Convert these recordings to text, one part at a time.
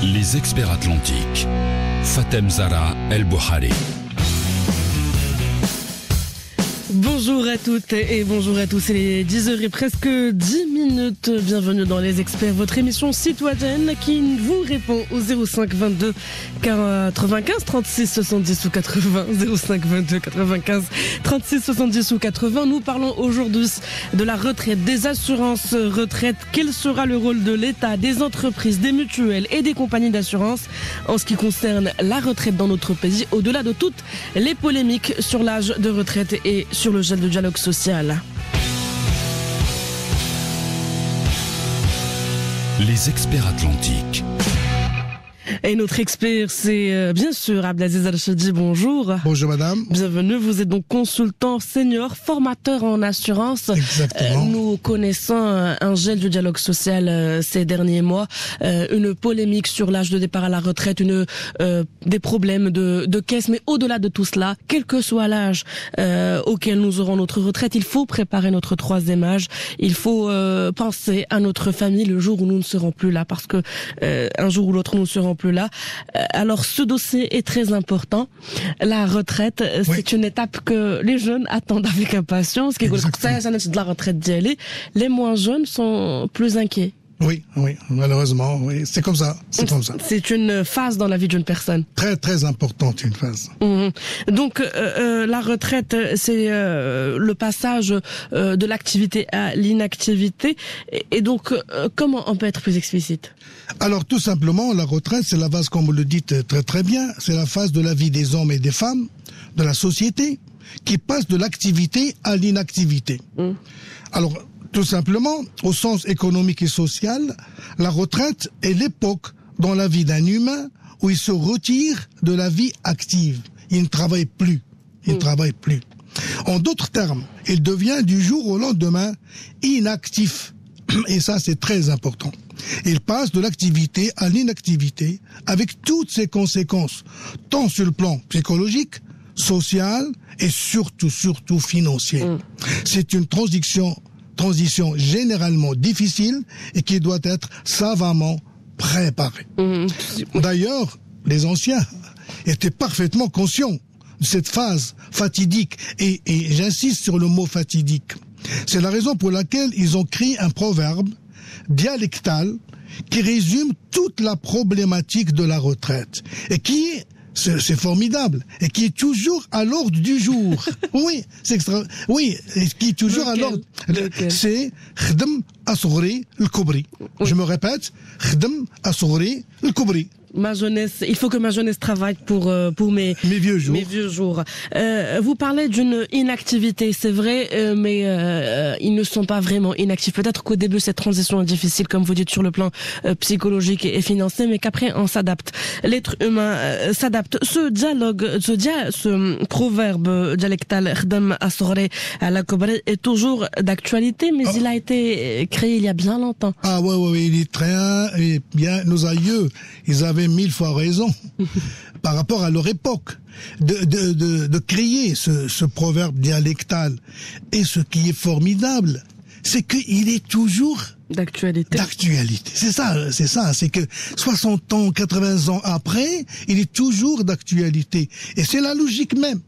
Les experts atlantiques. Fatem Zahra El Bouhari. Bonjour à toutes et bonjour à tous, il est 10h et presque 10 minutes. Bienvenue dans Les Experts, votre émission citoyenne qui vous répond au 05 22 95 36 70 ou 80. 05 22 95 36 70 ou 80. Nous parlons aujourd'hui de la retraite, des assurances retraite. Quel sera le rôle de l'État, des entreprises, des mutuelles et des compagnies d'assurance en ce qui concerne la retraite dans notre pays, au-delà de toutes les polémiques sur l'âge de retraite et sur le gel de dialogue social. Les experts atlantiques. Et notre expert, c'est bien sûr Abdelaziz Al-Chadi. Bonjour. Bonjour madame. Bienvenue, vous êtes donc consultant senior, formateur en assurance. Exactement. Nous connaissons un gel du dialogue social ces derniers mois, une polémique sur l'âge de départ à la retraite, des problèmes de caisse. Mais au-delà de tout cela, quel que soit l'âge auquel nous aurons notre retraite, il faut préparer notre troisième âge. Il faut penser à notre famille le jour où nous ne serons plus là, parce que un jour ou l'autre nous ne serons plus là. Alors ce dossier est très important. La retraite, c'est une étape que les jeunes attendent avec impatience. De la retraite d'y aller. Les moins jeunes sont plus inquiets. Oui, malheureusement, oui, c'est comme ça, C'est une phase dans la vie d'une personne. Très, très importante, une phase. Donc, la retraite, c'est le passage de l'activité à l'inactivité. Et donc, comment on peut être plus explicite? Alors, tout simplement, la retraite, c'est la phase, comme vous le dites très, très bien, c'est la phase de la vie des hommes et des femmes, de la société, qui passe de l'activité à l'inactivité. Alors, tout simplement, au sens économique et social, la retraite est l'époque dans la vie d'un humain où il se retire de la vie active. Il ne travaille plus. En d'autres termes, il devient du jour au lendemain inactif. Et ça, c'est très important. Il passe de l'activité à l'inactivité avec toutes ses conséquences, tant sur le plan psychologique, social et surtout financier. C'est une transition généralement difficile et qui doit être savamment préparée. D'ailleurs, les anciens étaient parfaitement conscients de cette phase fatidique et j'insiste sur le mot fatidique. C'est la raison pour laquelle ils ont créé un proverbe dialectal qui résume toute la problématique de la retraite et qui est c'est formidable et qui est toujours à l'ordre du jour. Oui, c'est extra. Oui, qui est toujours à l'ordre. C'est Khdem Assouri al-Koubri. Je me répète, Khdem Assouri al-Koubri. Ma jeunesse, il faut que ma jeunesse travaille pour mes vieux jours. Vous parlez d'une inactivité, c'est vrai, mais ils ne sont pas vraiment inactifs. Peut-être qu'au début cette transition est difficile, comme vous dites, sur le plan psychologique et financier, mais qu'après on s'adapte. L'être humain s'adapte. Ce proverbe dialectal Khdem Assouri al-Koubri est toujours d'actualité, mais il a été créé il y a bien longtemps. Ah ouais, il est très bien. Nos aïeux, ils avaient 1000 fois raison par rapport à leur époque de créer ce proverbe dialectal. Et ce qui est formidable, c'est qu'il est toujours d'actualité. C'est ça, c'est que 60 ans, 80 ans après, il est toujours d'actualité. Et c'est la logique même.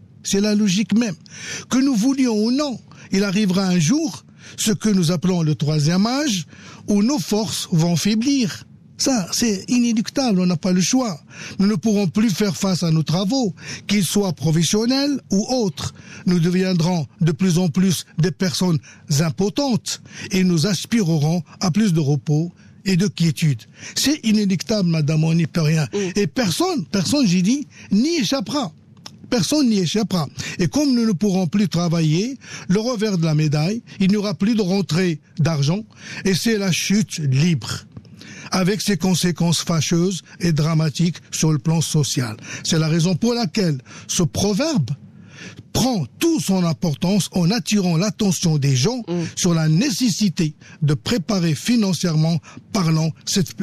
Que nous voulions ou non, il arrivera un jour ce que nous appelons le troisième âge, où nos forces vont faiblir. Ça, c'est inéluctable, on n'a pas le choix. Nous ne pourrons plus faire face à nos travaux, qu'ils soient professionnels ou autres. Nous deviendrons de plus en plus des personnes impotentes et nous aspirerons à plus de repos et de quiétude. C'est inéluctable, madame, on n'y peut rien. Et personne, j'ai dit, n'y échappera. Personne n'y échappera. Et comme nous ne pourrons plus travailler, le revers de la médaille, il n'y aura plus de rentrée d'argent et c'est la chute libre, avec ses conséquences fâcheuses et dramatiques sur le plan social. C'est la raison pour laquelle ce proverbe prend toute son importance en attirant l'attention des gens sur la nécessité de préparer financièrement parlant cette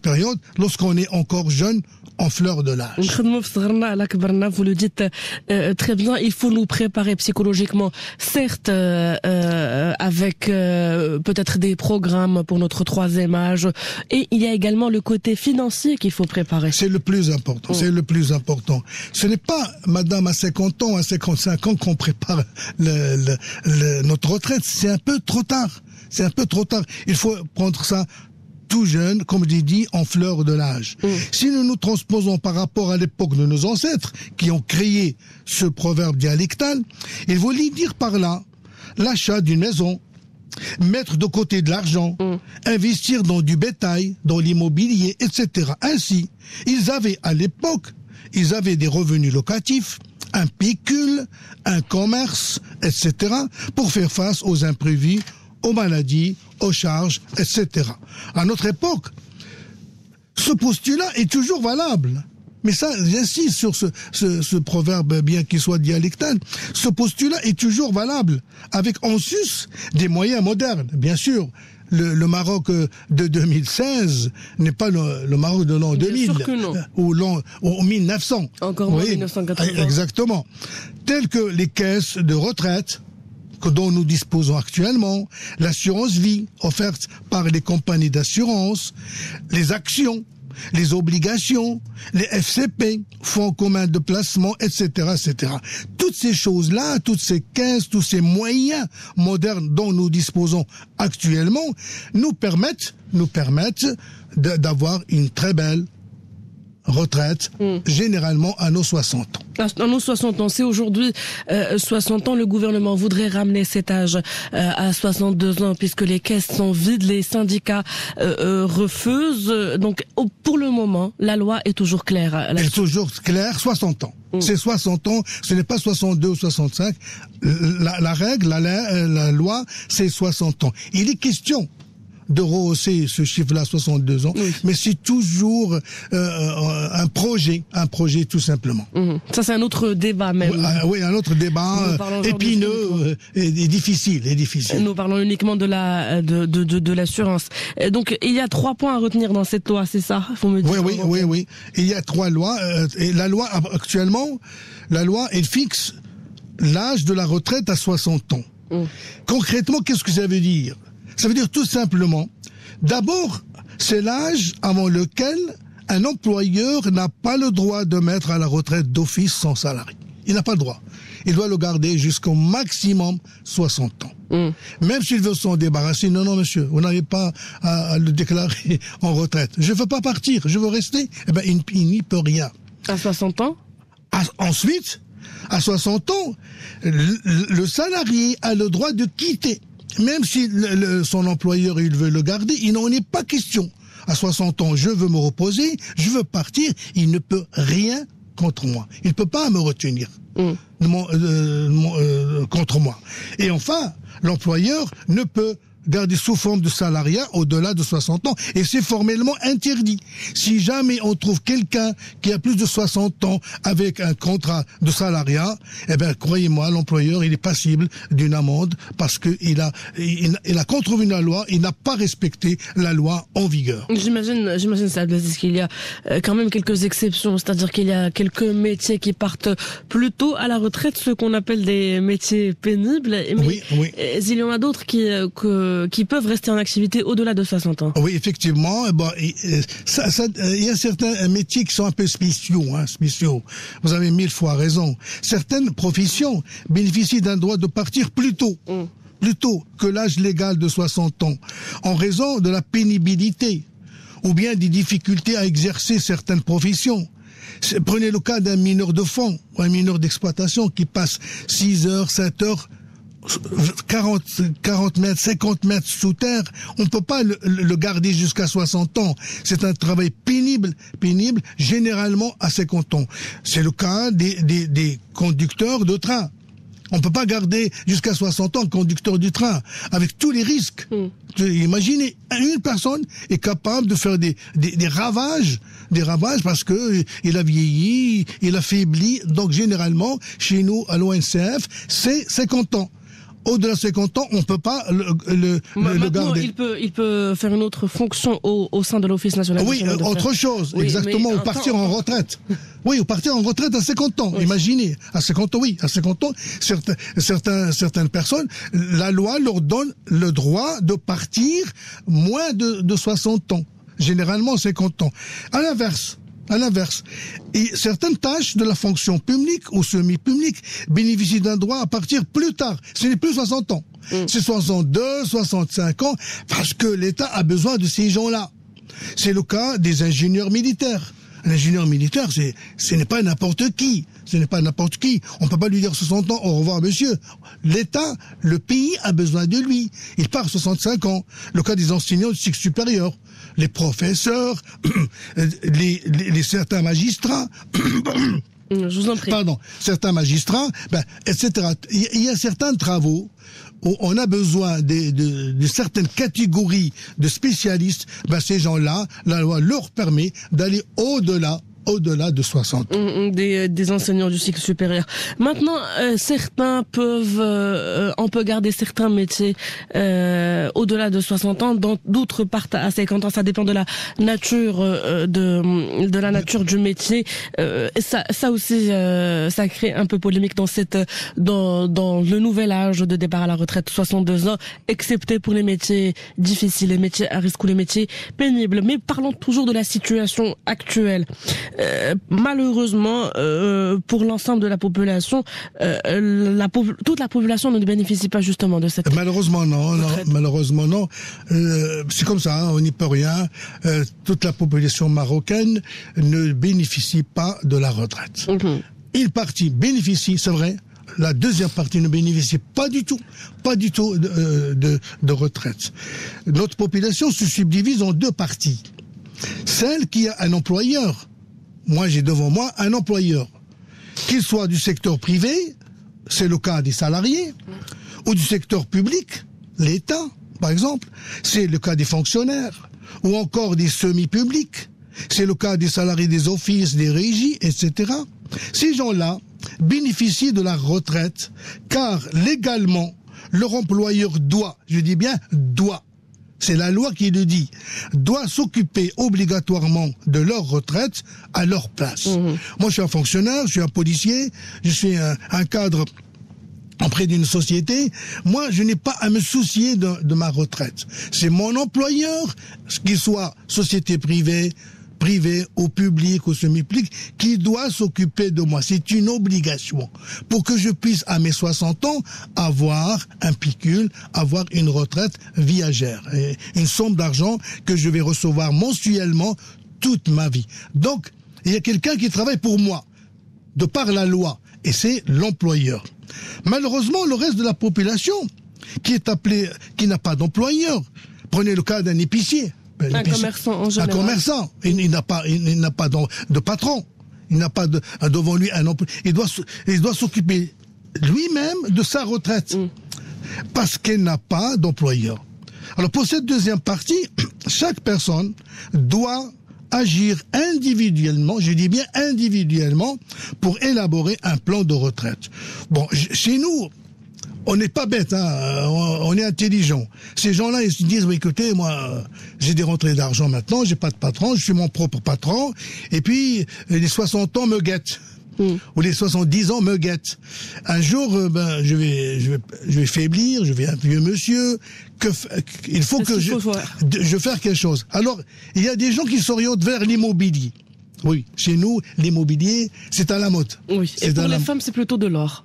période lorsqu'on est encore jeune, en fleur de l'âge. Vous le dites très bien, il faut nous préparer psychologiquement, certes avec peut-être des programmes pour notre troisième âge, et il y a également le côté financier qu'il faut préparer. C'est le plus important, c'est le plus important. Ce n'est pas, madame, à 50 ans, à 55 ans qu'on prépare notre retraite, c'est un peu trop tard. C'est un peu trop tard. Il faut prendre ça tout jeune, comme je l'ai dit, en fleur de l'âge. Si nous nous transposons par rapport à l'époque de nos ancêtres, qui ont créé ce proverbe dialectal, il voulait dire par là l'achat d'une maison, mettre de côté de l'argent, investir dans du bétail, dans l'immobilier, etc. Ainsi, ils avaient à l'époque, des revenus locatifs, un pécule, un commerce, etc., pour faire face aux imprévus, aux maladies, aux charges, etc. À notre époque, ce postulat est toujours valable. Mais ça, j'insiste sur ce proverbe, bien qu'il soit dialectal. Ce postulat est toujours valable, avec en sus des moyens modernes. Bien sûr, le Maroc de 2016 n'est pas le Maroc de l'an 2000 ou 1900. Encore moins 1980. Exactement. Tels que les caisses de retraite dont nous disposons actuellement, l'assurance vie offerte par les compagnies d'assurance, les actions, les obligations, les FCP, fonds communs de placement, etc., etc. Toutes ces choses-là, toutes ces caisses, tous ces moyens modernes dont nous disposons actuellement nous permettent d'avoir une très belle retraite, généralement à nos 60 ans. À nos 60 ans, c'est aujourd'hui 60 ans, le gouvernement voudrait ramener cet âge à 62 ans puisque les caisses sont vides, les syndicats refusent. Donc pour le moment, la loi est toujours claire. Elle est toujours claire, 60 ans. C'est 60 ans, ce n'est pas 62 ou 65. La règle, la loi, c'est 60 ans. Il est question de rehausser ce chiffre-là, 62 ans, mais c'est toujours un projet tout simplement. Ça, c'est un autre débat même. Oui, un autre débat épineux et difficile. Nous parlons uniquement de l'assurance. Donc, il y a 3 points à retenir dans cette loi, c'est ça? Faut me dire. Oui. Il y a 3 lois. Et la loi, actuellement, elle fixe l'âge de la retraite à 60 ans. Concrètement, qu'est-ce que ça veut dire? Ça veut dire tout simplement, d'abord, c'est l'âge avant lequel un employeur n'a pas le droit de mettre à la retraite d'office son salarié. Il n'a pas le droit. Il doit le garder jusqu'au maximum 60 ans. Même s'il veut s'en débarrasser, non monsieur, vous n'avez pas à le déclarer en retraite. Je veux pas partir, je veux rester. Eh ben, il n'y peut rien. À 60 ans? Ensuite, à 60 ans, le salarié a le droit de quitter. Même si son employeur il veut le garder, il n'en est pas question. À 60 ans, je veux me reposer, je veux partir, il ne peut rien contre moi. Il ne peut pas me retenir contre moi. Et enfin, l'employeur ne peut garder sous forme de salariat au-delà de 60 ans. Et c'est formellement interdit. Si jamais on trouve quelqu'un qui a plus de 60 ans avec un contrat de salariat, eh ben, croyez-moi, l'employeur, il est passible d'une amende parce que il a contrevenu la loi, il n'a pas respecté la loi en vigueur. J'imagine ça, parce qu'il y a quand même quelques exceptions, c'est-à-dire qu'il y a quelques métiers qui partent plus tôt à la retraite, ceux qu'on appelle des métiers pénibles. Mais il y en a d'autres qui peuvent rester en activité au-delà de 60 ans. Oui, effectivement. Il y a certains métiers qui sont un peu spéciaux. Vous avez 1000 fois raison. Certaines professions bénéficient d'un droit de partir plus tôt que l'âge légal de 60 ans, en raison de la pénibilité ou bien des difficultés à exercer certaines professions. Prenez le cas d'un mineur de fonds ou un mineur d'exploitation qui passe 6 heures, 7 heures, 40 mètres, 50 mètres sous terre, on ne peut pas le garder jusqu'à 60 ans. C'est un travail pénible, généralement à 50 ans. C'est le cas des conducteurs de train. On ne peut pas garder jusqu'à 60 ans conducteur du train, avec tous les risques. Imaginez, une personne est capable de faire des ravages des ravages parce que il a vieilli, il a faibli. Donc généralement, chez nous, à l'ONCF, c'est 50 ans. Au-delà de 50 ans, on peut pas le garder. Il peut faire une autre fonction au sein de l'Office national. Oui, autre chose, oui, exactement, ou partir en retraite. Oui, ou partir en retraite à 50 ans. Oui. Imaginez, à 50 ans, oui, à 50 ans, certaines personnes, la loi leur donne le droit de partir moins de 60 ans. Généralement 50 ans. À l'inverse, et certaines tâches de la fonction publique ou semi-publique bénéficient d'un droit à partir plus tard. Ce n'est plus 60 ans. C'est 62, 65 ans, parce que l'État a besoin de ces gens-là. C'est le cas des ingénieurs militaires. Un ingénieur militaire, ce n'est pas n'importe qui. Ce n'est pas n'importe qui. On peut pas lui dire 60 ans, au revoir monsieur. L'État, le pays a besoin de lui. Il part à 65 ans. Le cas des enseignants du cycle supérieur. Les professeurs, les certains magistrats, je vous en prie. Pardon, certains magistrats, etc. Il y a certains travaux où on a besoin de certaines catégories de spécialistes. Ces gens-là, la loi leur permet d'aller au-delà de 60 ans. Des enseignants du cycle supérieur. Maintenant, certains on peut garder certains métiers au-delà de 60 ans, d'autres partent à 50 ans. Ça dépend de la nature de la nature du métier. Ça aussi, ça crée un peu polémique dans le nouvel âge de départ à la retraite, 62 ans, excepté pour les métiers difficiles, les métiers à risque ou les métiers pénibles. Mais parlons toujours de la situation actuelle. Malheureusement, pour l'ensemble de la population, toute la population ne bénéficie pas justement de cette... Malheureusement non. C'est comme ça, on n'y peut rien. Toute la population marocaine ne bénéficie pas de la retraite. Une partie bénéficie, c'est vrai. La deuxième partie ne bénéficie pas du tout de retraite. Notre population se subdivise en deux parties. Celle qui a un employeur. Moi, j'ai devant moi un employeur, qu'il soit du secteur privé, c'est le cas des salariés, ou du secteur public, l'État, par exemple, c'est le cas des fonctionnaires, ou encore des semi-publics, c'est le cas des salariés des offices, des régies, etc. Ces gens-là bénéficient de la retraite, car légalement, leur employeur doit, je dis bien doit, c'est la loi qui le dit, doit s'occuper obligatoirement de leur retraite à leur place. Moi, je suis un fonctionnaire, je suis un policier, je suis un cadre auprès d'une société. Moi, je n'ai pas à me soucier de ma retraite. C'est mon employeur, qu'il soit société privée ou public ou semi-public, qui doit s'occuper de moi. C'est une obligation pour que je puisse, à mes 60 ans, avoir un pécule, avoir une retraite viagère. Et une somme d'argent que je vais recevoir mensuellement toute ma vie. Donc, il y a quelqu'un qui travaille pour moi, de par la loi, et c'est l'employeur. Malheureusement, le reste de la population, qui n'a pas d'employeur, prenez le cas d'un épicier. Un commerçant en général. Un commerçant. Il n'a pas de patron. Il n'a pas devant lui un emploi. Il doit s'occuper lui-même de sa retraite. Parce qu'il n'a pas d'employeur. Alors pour cette deuxième partie, chaque personne doit agir individuellement, je dis bien individuellement, pour élaborer un plan de retraite. Bon, chez nous, on n'est pas bête, hein, on est intelligent. Ces gens-là, ils se disent, écoutez, moi, j'ai des rentrées d'argent maintenant, j'ai pas de patron, je suis mon propre patron, et puis les 60 ans me guettent. Ou les 70 ans me guettent. Un jour, je vais faiblir, je vais un vieux monsieur. Il faut que je fasse quelque chose. Alors, il y a des gens qui s'orientent vers l'immobilier. Oui, chez nous, l'immobilier, c'est à la mode. Oui. Et pour les femmes, c'est plutôt de l'or.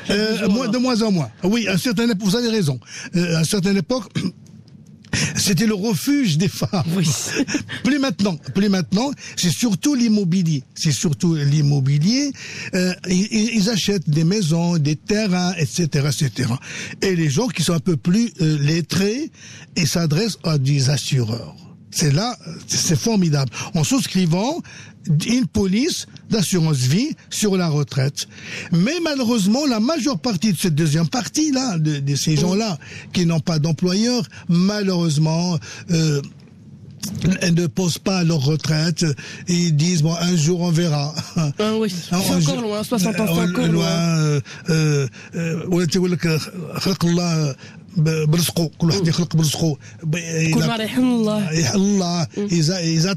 De moins en moins. Oui, à une certaine époque, vous avez raison. À une certaine époque, c'était le refuge des femmes. Oui. Plus maintenant, c'est surtout l'immobilier. Ils achètent des maisons, des terrains, etc., etc. Et les gens qui sont un peu plus lettrés, ils s'adressent à des assureurs. C'est formidable. En souscrivant une police d'assurance vie sur la retraite. Mais malheureusement, la majeure partie de cette deuxième partie-là, de ces gens-là qui n'ont pas d'employeur, malheureusement, ne posent pas leur retraite. Ils disent, bon, un jour on verra. Oui, c'est encore loin, 60 ans, c'est encore loin. Ils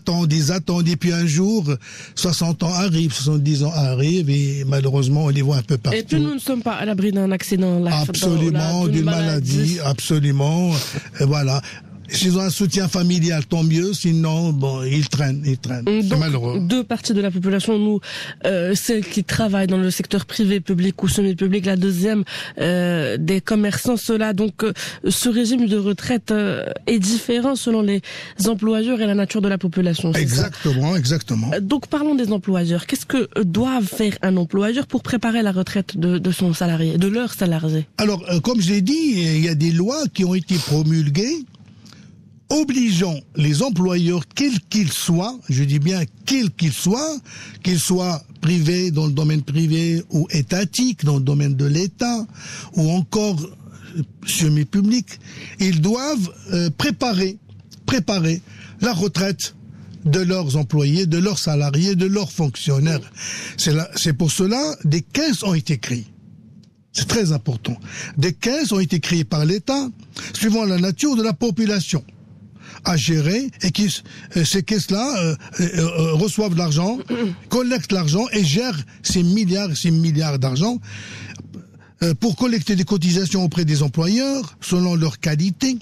attendent, et puis un jour, 60 ans arrivent, 70 ans arrivent, et malheureusement, on les voit un peu partout. Et puis nous ne sommes pas à l'abri d'un accident. Absolument, d'une maladie, absolument, voilà. S'ils ont un soutien familial, tant mieux. Sinon, bon, ils traînent. C'est malheureux. Deux parties de la population, nous, celles qui travaillent dans le secteur privé, public ou semi-public. La deuxième, des commerçants. Cela, donc, ce régime de retraite est différent selon les employeurs et la nature de la population. Exactement. Donc, parlons des employeurs. Qu'est-ce que doivent faire un employeur pour préparer la retraite de son salarié, de leur salarié? Alors, comme je l'ai dit, il y a des lois qui ont été promulguées obligeant les employeurs, quels qu'ils soient, je dis bien quels qu'ils soient privés dans le domaine privé ou étatique dans le domaine de l'État ou encore semi-public, ils doivent préparer la retraite de leurs employés, de leurs salariés, de leurs fonctionnaires. C'est pour cela des caisses ont été créées. C'est très important. Des caisses ont été créées par l'État suivant la nature de la population à gérer, et ces caisses-là reçoivent de l'argent, collectent l'argent et gèrent ces milliards d'argent pour collecter des cotisations auprès des employeurs selon leur qualité.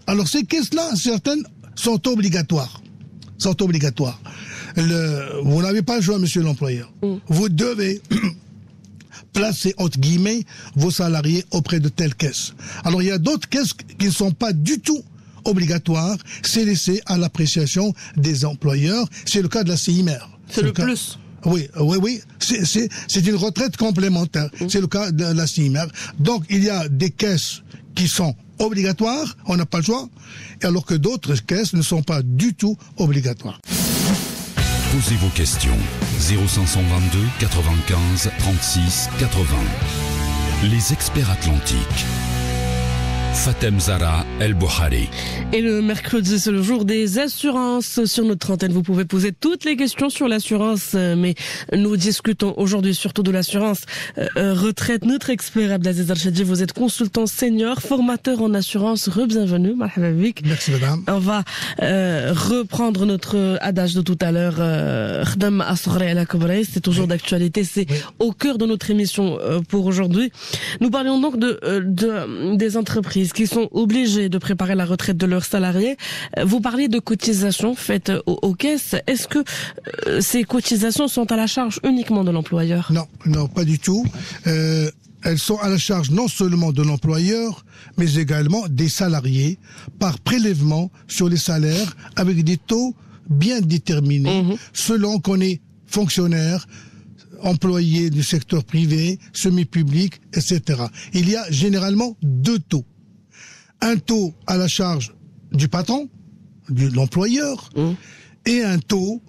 Alors ces caisses-là, certaines sont obligatoires. Vous n'avez pas le choix, monsieur l'employeur. Vous devez placer, entre guillemets, vos salariés auprès de telles caisses. Alors il y a d'autres caisses qui ne sont pas du tout obligatoire, c'est laissé à l'appréciation des employeurs. C'est le cas de la CIMER. C'est le plus. Oui. C'est une retraite complémentaire. C'est le cas de la CIMER. Donc, il y a des caisses qui sont obligatoires, on n'a pas le choix, alors que d'autres caisses ne sont pas du tout obligatoires. Posez vos questions. 0522 95 36 80. Les experts atlantiques. Fatem Zara El Bouhari. Et le mercredi, c'est le jour des assurances. Sur notre antenne, vous pouvez poser toutes les questions sur l'assurance, mais nous discutons aujourd'hui surtout de l'assurance retraite. Notre expert Abdelaziz Archadi, vous êtes consultant senior, formateur en assurance. Re-bienvenue, marhaba bik. Merci madame. On va reprendre notre adage de tout à l'heure. Khdam asghari ala kabri, c'est toujours d'actualité, c'est au cœur de notre émission pour aujourd'hui. Nous parlions donc des entreprises qui sont obligés de préparer la retraite de leurs salariés. Vous parlez de cotisations faites aux caisses. Est-ce que ces cotisations sont à la charge uniquement de l'employeur? Non, pas du tout. Elles sont à la charge non seulement de l'employeur, mais également des salariés par prélèvement sur les salaires avec des taux bien déterminés selon qu'on est fonctionnaire, employé du secteur privé, semi-public, etc. Il y a généralement deux taux. Un taux à la charge du patron, de l'employeur, et un taux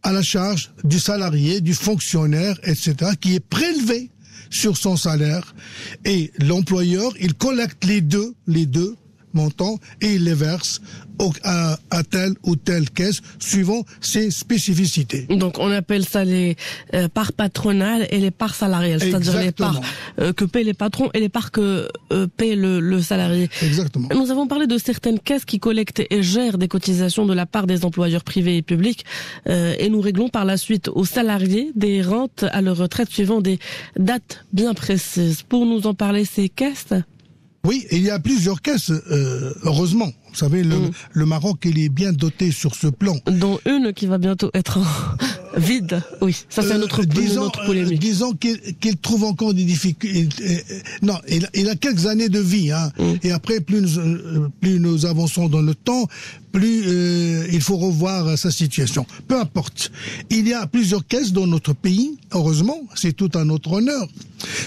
à la charge du salarié, du fonctionnaire, etc., qui est prélevé sur son salaire. Et l'employeur, il collecte les deux montants et il les verse à telle ou telle caisse suivant ses spécificités. Donc on appelle ça les parts patronales et les parts salariales, c'est-à-dire les parts que paient les patrons et les parts que paie le salarié. Exactement. Nous avons parlé de certaines caisses qui collectent et gèrent des cotisations de la part des employeurs privés et publics et nous réglons par la suite aux salariés des rentes à leur retraite suivant des dates bien précises. Pour nous en parler, ces caisses? Oui, il y a plusieurs caisses, heureusement. Vous savez, le Maroc, il est bien doté sur ce plan. Dont une qui va bientôt être vide. Oui, ça c'est notre polémique. Disons qu'il trouve encore des difficultés. Non, il a quelques années de vie. Et après, plus nous avançons dans le temps, plus il faut revoir sa situation. Peu importe. Il y a plusieurs caisses dans notre pays, heureusement, c'est tout à notre honneur.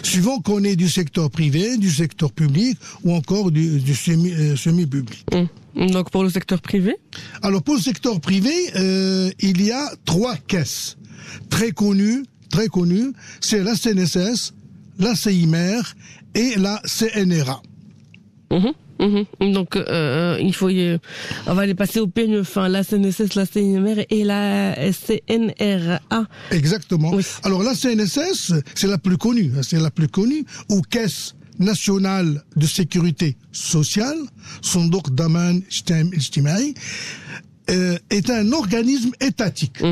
Suivant qu'on est du secteur privé, du secteur public ou encore du semi-public. Donc pour le secteur privé? Alors pour le secteur privé, il y a 3 caisses très connues. C'est la CNSS, la CIMER et la CNRA. Donc, il faut, on va aller passer au peigne fin, la CNSS, la CIMR et la CNRA. Exactement. Oui. Alors, la CNSS, c'est la plus connue, ou Caisse nationale de sécurité sociale, Sondok Daman Ijtimai, est un organisme étatique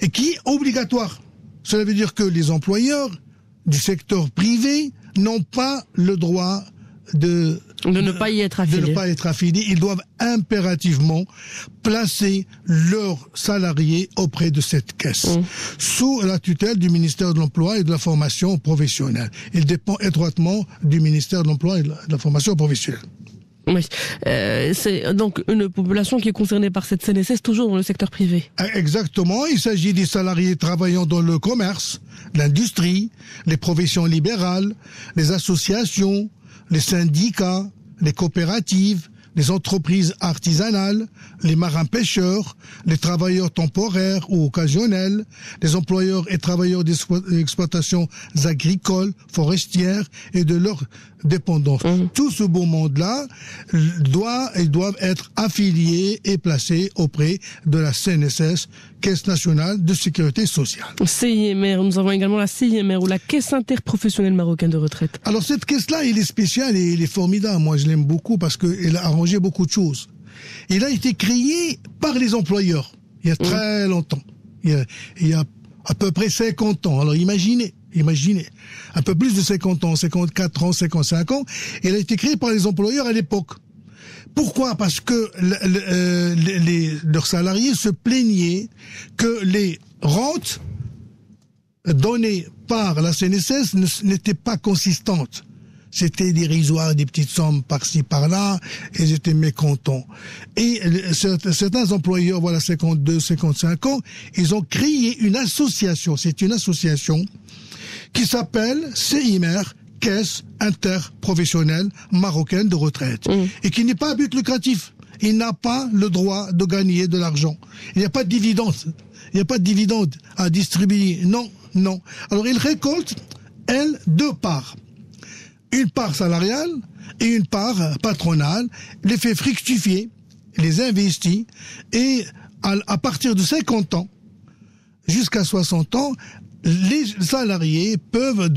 et qui est obligatoire. Cela veut dire que les employeurs du secteur privé n'ont pas le droit de ne pas y être affiliés. Ils doivent impérativement placer leurs salariés auprès de cette caisse, sous la tutelle du ministère de l'Emploi et de la Formation professionnelle. Il dépend étroitement du ministère de l'Emploi et de la Formation professionnelle. Oui, c'est donc une population qui est concernée par cette CNSS, toujours dans le secteur privé. Exactement, il s'agit des salariés travaillant dans le commerce, l'industrie, les professions libérales, les associations, les syndicats, les coopératives, les entreprises artisanales, les marins-pêcheurs, les travailleurs temporaires ou occasionnels, les employeurs et travailleurs d'exploitations agricoles, forestières et de leurs dépendants. Tout ce beau monde-là doivent être affiliés et placés auprès de la CNSS, Caisse nationale de sécurité sociale. CIMR, nous avons également la CIMR ou la Caisse interprofessionnelle marocaine de retraite. Alors cette caisse-là, elle est spéciale et elle est formidable. Moi, je l'aime beaucoup parce qu'elle a arrangé beaucoup de choses. Il a été créé par les employeurs il y a très longtemps. Il y a à peu près 50 ans. Alors imaginez, un peu plus de 50 ans, 54 ans, 55 ans. Il a été créé par les employeurs à l'époque. Pourquoi ? Parce que leurs salariés se plaignaient que les rentes données par la CNSS n'étaient pas consistantes. C'était dérisoire, des petites sommes par-ci, par-là, et ils étaient mécontents. Et certains employeurs, 52, 55 ans, ils ont créé une association. C'est une association qui s'appelle CIMR, Caisse interprofessionnelle marocaine de retraite, et qui n'est pas à but lucratif. Il n'a pas le droit de gagner de l'argent. Il n'y a pas de dividende. Il n'y a pas de dividende à distribuer. Non. Alors il récolte, deux parts. Une part salariale et une part patronale, les fait fructifier, les investit, et à partir de 50 ans jusqu'à 60 ans, les salariés peuvent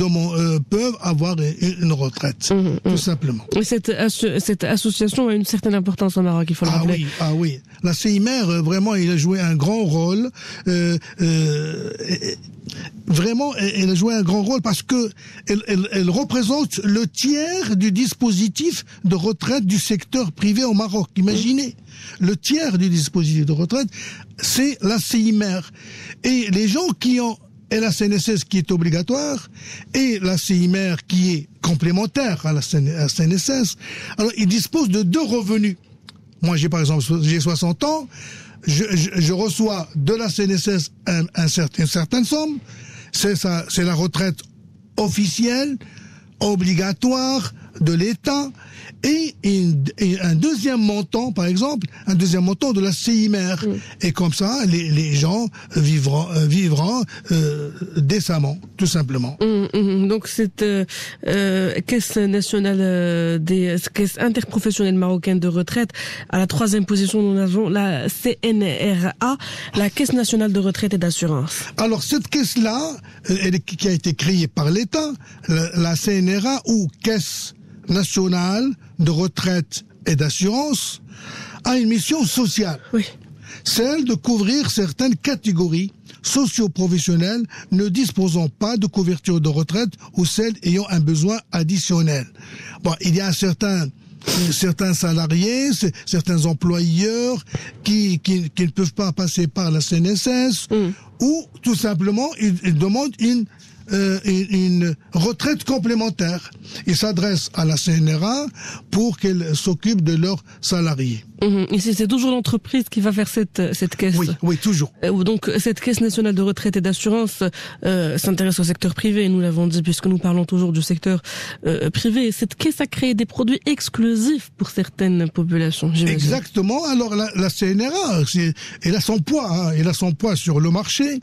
avoir une retraite, tout simplement. Cette association a une certaine importance au Maroc, il faut le rappeler. Oui. La CIMR, vraiment, il a joué un grand rôle. Vraiment, elle a joué un grand rôle parce que elle représente le tiers du dispositif de retraite du secteur privé au Maroc. Imaginez, le tiers du dispositif de retraite, c'est la CIMR. Et les gens qui ont la CNSS qui est obligatoire et la CIMR qui est complémentaire à la CNSS, alors ils disposent de deux revenus. Moi, par exemple, j'ai 60 ans, je reçois de la CNSS une certaine somme, c'est la retraite officielle, obligatoire de l'État, et un deuxième montant, par exemple, de la CIMR. Et comme ça, les gens vivront décemment, tout simplement. Donc cette caisse nationale caisse interprofessionnelle marocaine de retraite, à la troisième position, nous avons la CNRA, la Caisse nationale de retraite et d'assurance. Alors cette caisse-là, qui a été créée par l'État, la CNRA ou Caisse nationale de retraite et d'assurance, a une mission sociale. Oui. Celle de couvrir certaines catégories socio-professionnelles ne disposant pas de couverture de retraite ou celles ayant un besoin additionnel. Bon, il y a certains salariés, certains employeurs qui ne peuvent pas passer par la CNSS ou tout simplement ils demandent une retraite complémentaire. Ils s'adressent à la CNRA pour qu'elle s'occupe de leurs salariés. Et c'est toujours l'entreprise qui va faire cette caisse. Oui, toujours. Donc cette caisse nationale de retraite et d'assurance s'intéresse au secteur privé, nous l'avons dit, puisque nous parlons toujours du secteur privé. Cette caisse a créé des produits exclusifs pour certaines populations, j'imagine. Exactement. Alors la CNRA, elle a son poids, elle a son poids sur le marché.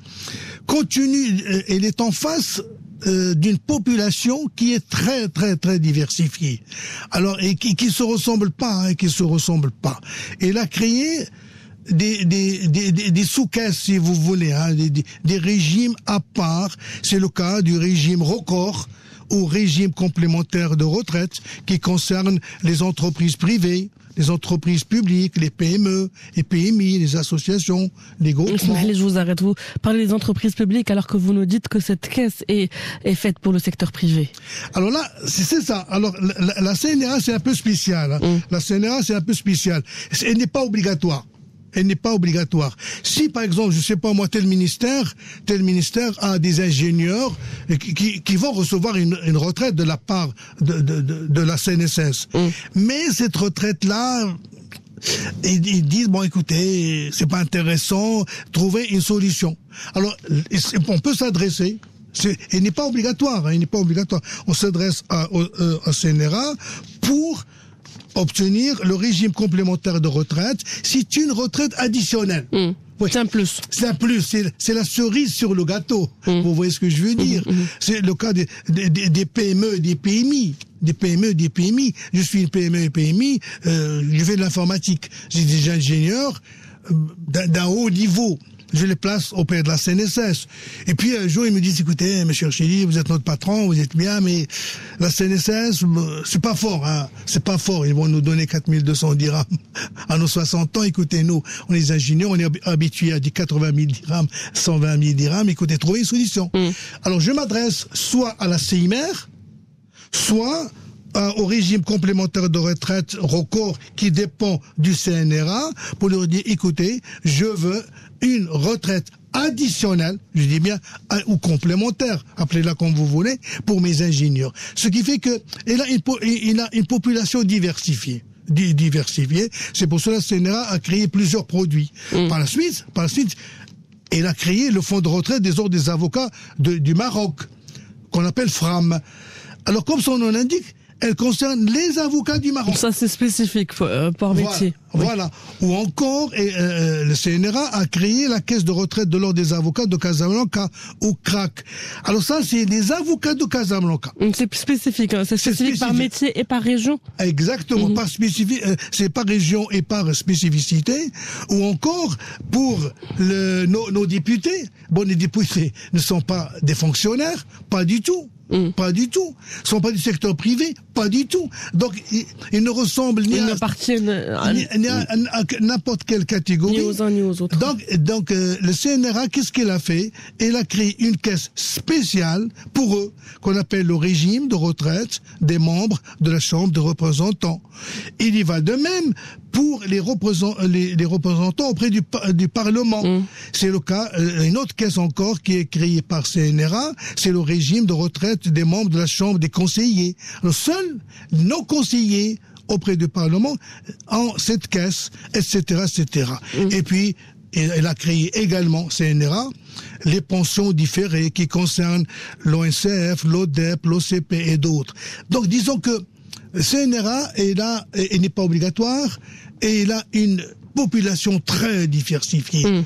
Elle est en face d'une population qui est très très très diversifiée. Alors et qui se ressemble pas, Elle a créé des sous-caisses, si vous voulez, des régimes à part. C'est le cas du régime record ou régime complémentaire de retraite qui concerne les entreprises privées, les entreprises publiques, les PME, les PMI, les associations, les groupements. Allez, je vous arrête. Vous parlez des entreprises publiques alors que vous nous dites que cette caisse est faite pour le secteur privé. Alors là, c'est ça. Alors la CNRA, c'est un peu spécial. La CNRA, c'est un peu spécial. Elle n'est pas obligatoire. Si, par exemple, je sais pas moi, tel ministère a des ingénieurs qui vont recevoir une retraite de la part de la CNSS. Mais cette retraite-là, ils disent, bon, écoutez, c'est pas intéressant, trouvez une solution. Alors, on peut s'adresser. Il n'est pas obligatoire. On s'adresse à CNRA pour obtenir le régime complémentaire de retraite. C'est une retraite additionnelle. Oui. C'est un plus. C'est la cerise sur le gâteau. Vous voyez ce que je veux dire? C'est le cas des PME, des PMI. Je suis une PME et PMI, je fais de l'informatique. J'ai des ingénieurs d'un haut niveau. Je les place auprès de la CNSS. Et puis un jour, ils me disent, écoutez, monsieur Chili, vous êtes notre patron, vous êtes bien, mais la CNSS, c'est pas fort, c'est pas fort. Ils vont nous donner 4200 dirhams à nos 60 ans. Écoutez, nous, on est ingénieurs, on est habitués à dire 80 000 dirhams, 120 000 dirhams. Écoutez, trouvez une solution. Alors, je m'adresse soit à la CIMER, soit au régime complémentaire de retraite record qui dépend du CNRA pour leur dire, écoutez, je veux une retraite additionnelle, je dis bien, ou complémentaire, appelez-la comme vous voulez, pour mes ingénieurs. Ce qui fait que il a une population diversifiée. C'est pour cela que le CNRA a créé plusieurs produits. Par la suite, il a créé le fonds de retraite des ordres des avocats du Maroc, qu'on appelle FRAM. Alors, comme son nom l'indique, elle concerne les avocats du Maroc. Ça, c'est spécifique par métier. Voilà. Ou encore, le CNRA a créé la caisse de retraite de l'ordre des avocats de Casablanca, ou CRAC. Alors ça, c'est les avocats de Casablanca. C'est spécifique, c'est spécifique par métier et par région. Exactement, par spécifique, c'est par région et par spécificité. Ou encore, pour nos députés, les députés ne sont pas des fonctionnaires, pas du tout. Pas du tout. Ils ne sont pas du secteur privé, pas du tout. Donc, ils ne ressemblent ni à n'importe quelle catégorie. Ni aux uns ni aux autres. Donc, le CNRA, qu'est-ce qu'il a fait? Il a créé une caisse spéciale pour eux, qu'on appelle le régime de retraite des membres de la Chambre des représentants. Il y va de même pour les représentants auprès du Parlement. C'est le cas, une autre caisse encore qui est créée par CNRA, c'est le régime de retraite des membres de la Chambre des conseillers. Alors, seuls nos conseillers auprès du Parlement en cette caisse, etc., etc. Et puis, elle a créé également, CNRA, les pensions différées qui concernent l'ONCF, l'ODEP, l'OCP et d'autres. Donc, disons que CNRA est là, et n'est pas obligatoire, et il a une population très diversifiée.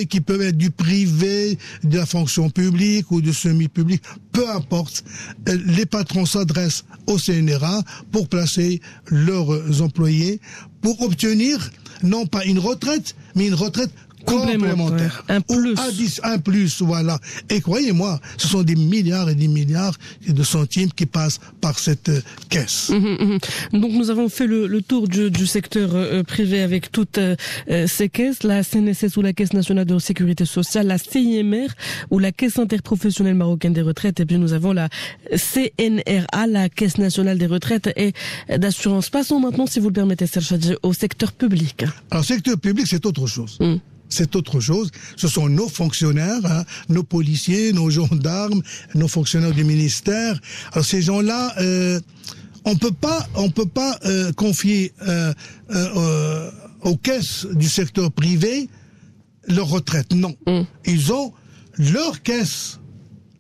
Qui peuvent être du privé, de la fonction publique ou du semi-public, peu importe. Les patrons s'adressent au CNRA pour placer leurs employés, pour obtenir non pas une retraite, mais une retraite complémentaire. Un plus. Un plus, voilà. Et croyez-moi, ce sont des milliards et des milliards de centimes qui passent par cette caisse. Donc nous avons fait le tour du secteur privé avec toutes ces caisses, la CNSS ou la Caisse nationale de sécurité sociale, la CIMR ou la Caisse interprofessionnelle marocaine des retraites, et puis nous avons la CNRA, la Caisse nationale des retraites et d'assurance. Passons maintenant, si vous le permettez, Serge Hadji, au secteur public. Alors, secteur public, c'est autre chose. C'est autre chose. Ce sont nos fonctionnaires, nos policiers, nos gendarmes, nos fonctionnaires du ministère. Alors ces gens-là, on peut pas confier aux caisses du secteur privé leur retraite. Non, ils ont leur caisse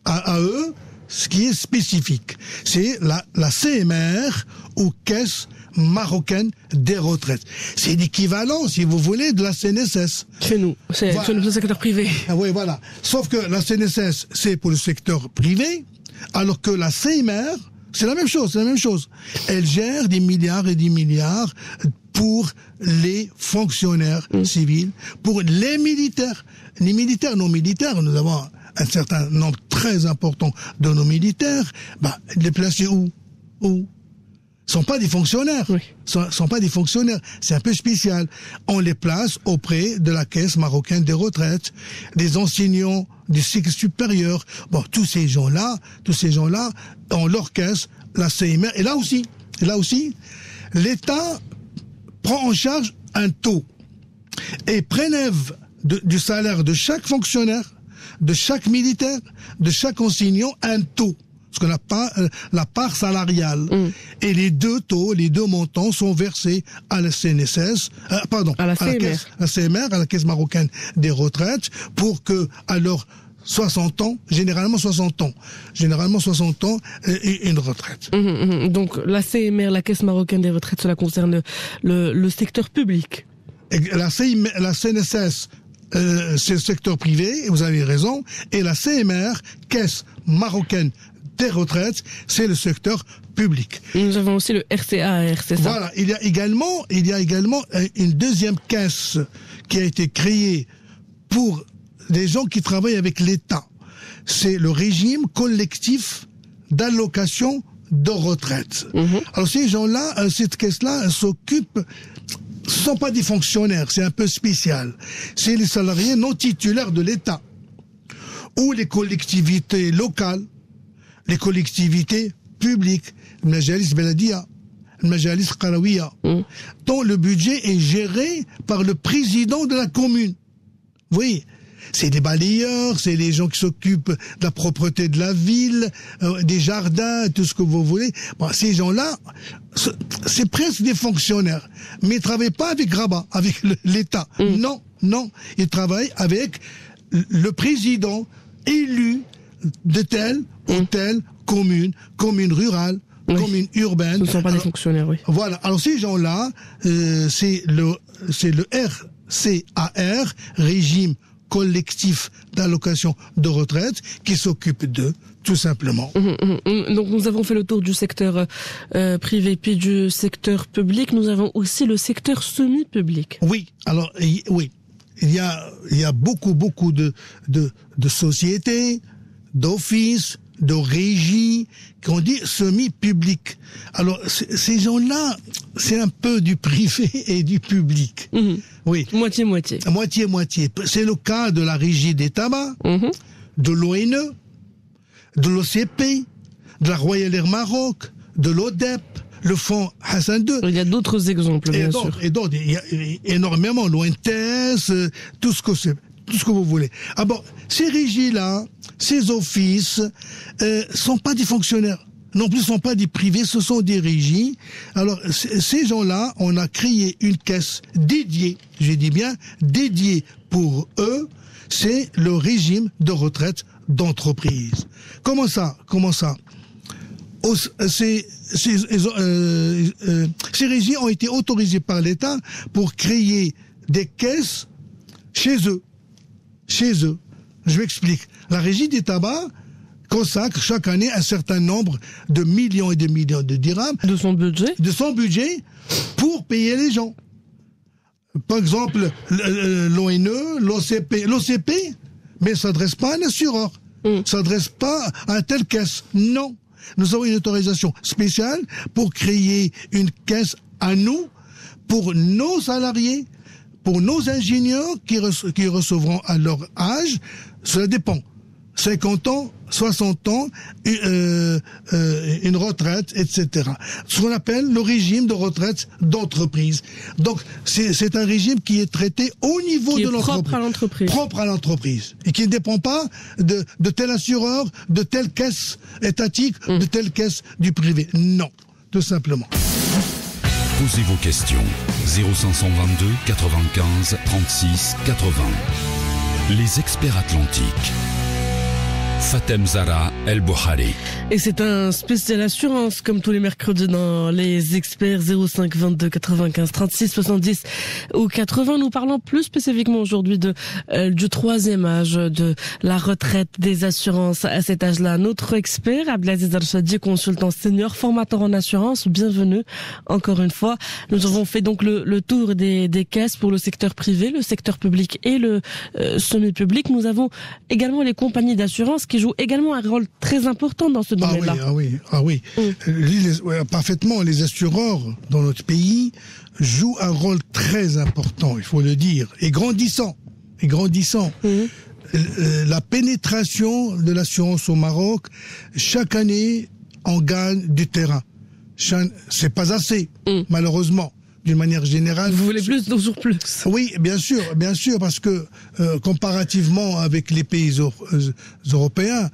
à eux, ce qui est spécifique. C'est la CMR ou Caisse marocaine des retraites. C'est l'équivalent, si vous voulez, de la CNSS. Chez nous, c'est le secteur privé. Ah oui, voilà. Sauf que la CNSS, c'est pour le secteur privé, alors que la CMR, c'est la même chose. Elle gère des milliards et des milliards pour les fonctionnaires civils, pour les militaires. Les militaires, non militaires, nous avons un certain nombre très important de nos militaires, les placer où sont pas des fonctionnaires. Oui. Sont pas des fonctionnaires. C'est un peu spécial. On les place auprès de la Caisse marocaine des retraites, des enseignants du cycle supérieur. Bon, tous ces gens-là ont leur caisse, la CMR. Et là aussi, l'État prend en charge un taux et prélève du salaire de chaque fonctionnaire, de chaque militaire, de chaque enseignant un taux. Ce qu'on n'a pas la part salariale. Et les deux montants sont versés à la CNSS, à la CMR. La CMR, à la Caisse marocaine des retraites, pour que, à leurs 60 ans, généralement 60 ans, une retraite. Donc, la CMR, la Caisse marocaine des retraites, cela concerne le secteur public. Et la CNSS, c'est le secteur privé, vous avez raison, et la CMR, Caisse marocaine des retraites, c'est le secteur public. Nous avons aussi le RCAR, c'est ça? Voilà, il y a également une deuxième caisse qui a été créée pour les gens qui travaillent avec l'État. C'est le régime collectif d'allocation de retraite. Alors ces gens-là, cette caisse-là, s'occupe. Ce sont pas des fonctionnaires, c'est un peu spécial. C'est les salariés non titulaires de l'État ou les collectivités locales, les collectivités publiques, le Majalis Beladia, le Majalis Qarawiya, dont le budget est géré par le président de la commune. Vous voyez, c'est des balayeurs, c'est les gens qui s'occupent de la propreté de la ville, des jardins, tout ce que vous voulez. Bon, ces gens-là, c'est presque des fonctionnaires, mais ils travaillent pas avec Rabat, avec l'État. Non, ils travaillent avec le président élu de telle ou telle commune rurale, commune urbaine. Ce ne sont pas des fonctionnaires, oui. Voilà. Alors ces gens-là, c'est le RCAR, régime collectif d'allocation de retraite, qui s'occupe d'eux, tout simplement. Donc nous avons fait le tour du secteur privé puis du secteur public. Nous avons aussi le secteur semi-public. Oui. Alors oui, il y a beaucoup de sociétés, d'offices, de régies qu'on dit semi-public. Alors ces gens-là, c'est un peu du privé et du public. Oui. Moitié-moitié. Moitié-moitié. C'est le cas de la Régie des tabacs, de l'ONE, de l'OCP, de la Royal Air Maroc, de l'ODEP, le fonds Hassan II. Il y a d'autres exemples, bien sûr. Et d'autres, il y a énormément, l'ONTS, tout ce que vous voulez. Ah bon, ces régies-là, ces offices, sont pas des fonctionnaires. Non plus, sont pas des privés, ce sont des régies. Alors, ces gens-là, on a créé une caisse dédiée, je dis bien, dédiée pour eux. C'est le régime de retraite d'entreprise. Comment ça? Ces régies ont été autorisées par l'État pour créer des caisses chez eux. Je m'explique. La Régie des tabacs consacre chaque année un certain nombre de millions et de millions de dirhams de son budget pour payer les gens. Par exemple, l'ONE, l'OCP, mais ne s'adresse pas à un assureur, ne s'adresse pas à telle caisse. Non. Nous avons une autorisation spéciale pour créer une caisse à nous, pour nos salariés, pour nos ingénieurs qui recevront à leur âge, cela dépend, 50 ans, 60 ans, une retraite, etc. Ce qu'on appelle le régime de retraite d'entreprise. Donc, c'est un régime qui est traité au niveau de l'entreprise. Propre à l'entreprise. Et qui ne dépend pas de tel assureur, de telle caisse étatique, de telle caisse du privé. Non, tout simplement. Posez vos questions. 0522 95 36 80. Les experts atlantiques. Fatem Zara El Bouhari. Et c'est un spécial assurance, comme tous les mercredis dans les experts 05 22 95 36 70 ou 80. Nous parlons plus spécifiquement aujourd'hui du troisième âge, de la retraite des assurances à cet âge-là. Notre expert, Abdelaziz Arshadi, consultant senior, formateur en assurance. Bienvenue encore une fois. Nous avons fait donc le tour des caisses pour le secteur privé, le secteur public et le semi-public. Nous avons également les compagnies d'assurance qui jouent également un rôle très important dans ce domaine-là. Ah oui. Parfaitement, les assureurs dans notre pays jouent un rôle très important, il faut le dire, et grandissant. La pénétration de l'assurance au Maroc, chaque année, on gagne du terrain. C'est pas assez, malheureusement. D'une manière générale. Vous voulez plus, toujours plus. Oui, bien sûr, parce que comparativement avec les pays européens,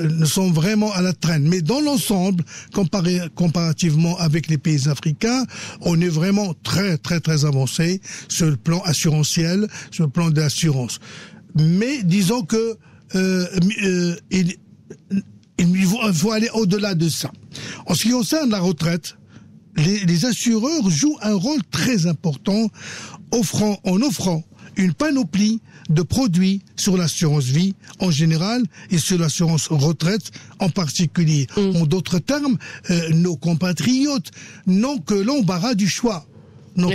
nous sommes vraiment à la traîne. Mais dans l'ensemble, comparativement avec les pays africains, on est vraiment très, très, très avancé sur le plan assurantiel, sur le plan de l'assurance. Mais disons que il faut aller au-delà de ça. En ce qui concerne la retraite, les assureurs jouent un rôle très important en offrant une panoplie de produits sur l'assurance vie en général et sur l'assurance retraite en particulier. En d'autres termes, nos compatriotes n'ont que l'embarras du choix. Donc,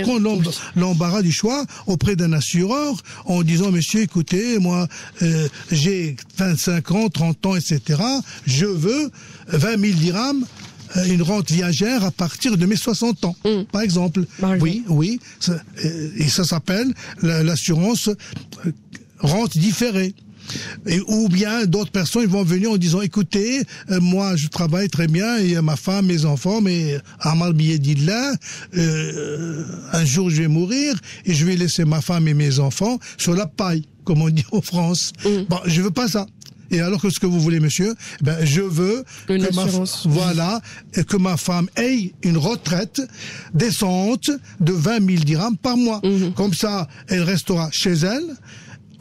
l'embarras du choix auprès d'un assureur en disant, monsieur, écoutez, moi, j'ai 25 ans, 30 ans, etc. Je veux 20 000 dirhams, une rente viagère à partir de mes 60 ans, par exemple. Oui. Et ça s'appelle l'assurance rente différée. Ou bien d'autres personnes vont venir en disant, écoutez, moi je travaille très bien et ma femme, mes enfants, mais Amal Biyedillah, un jour je vais mourir et je vais laisser ma femme et mes enfants sur la paille, comme on dit en France. Bon, je veux pas ça. Et alors que ce que vous voulez, monsieur, je veux que ma femme ait une retraite décente de 20 000 dirhams par mois. Comme ça, elle restera chez elle,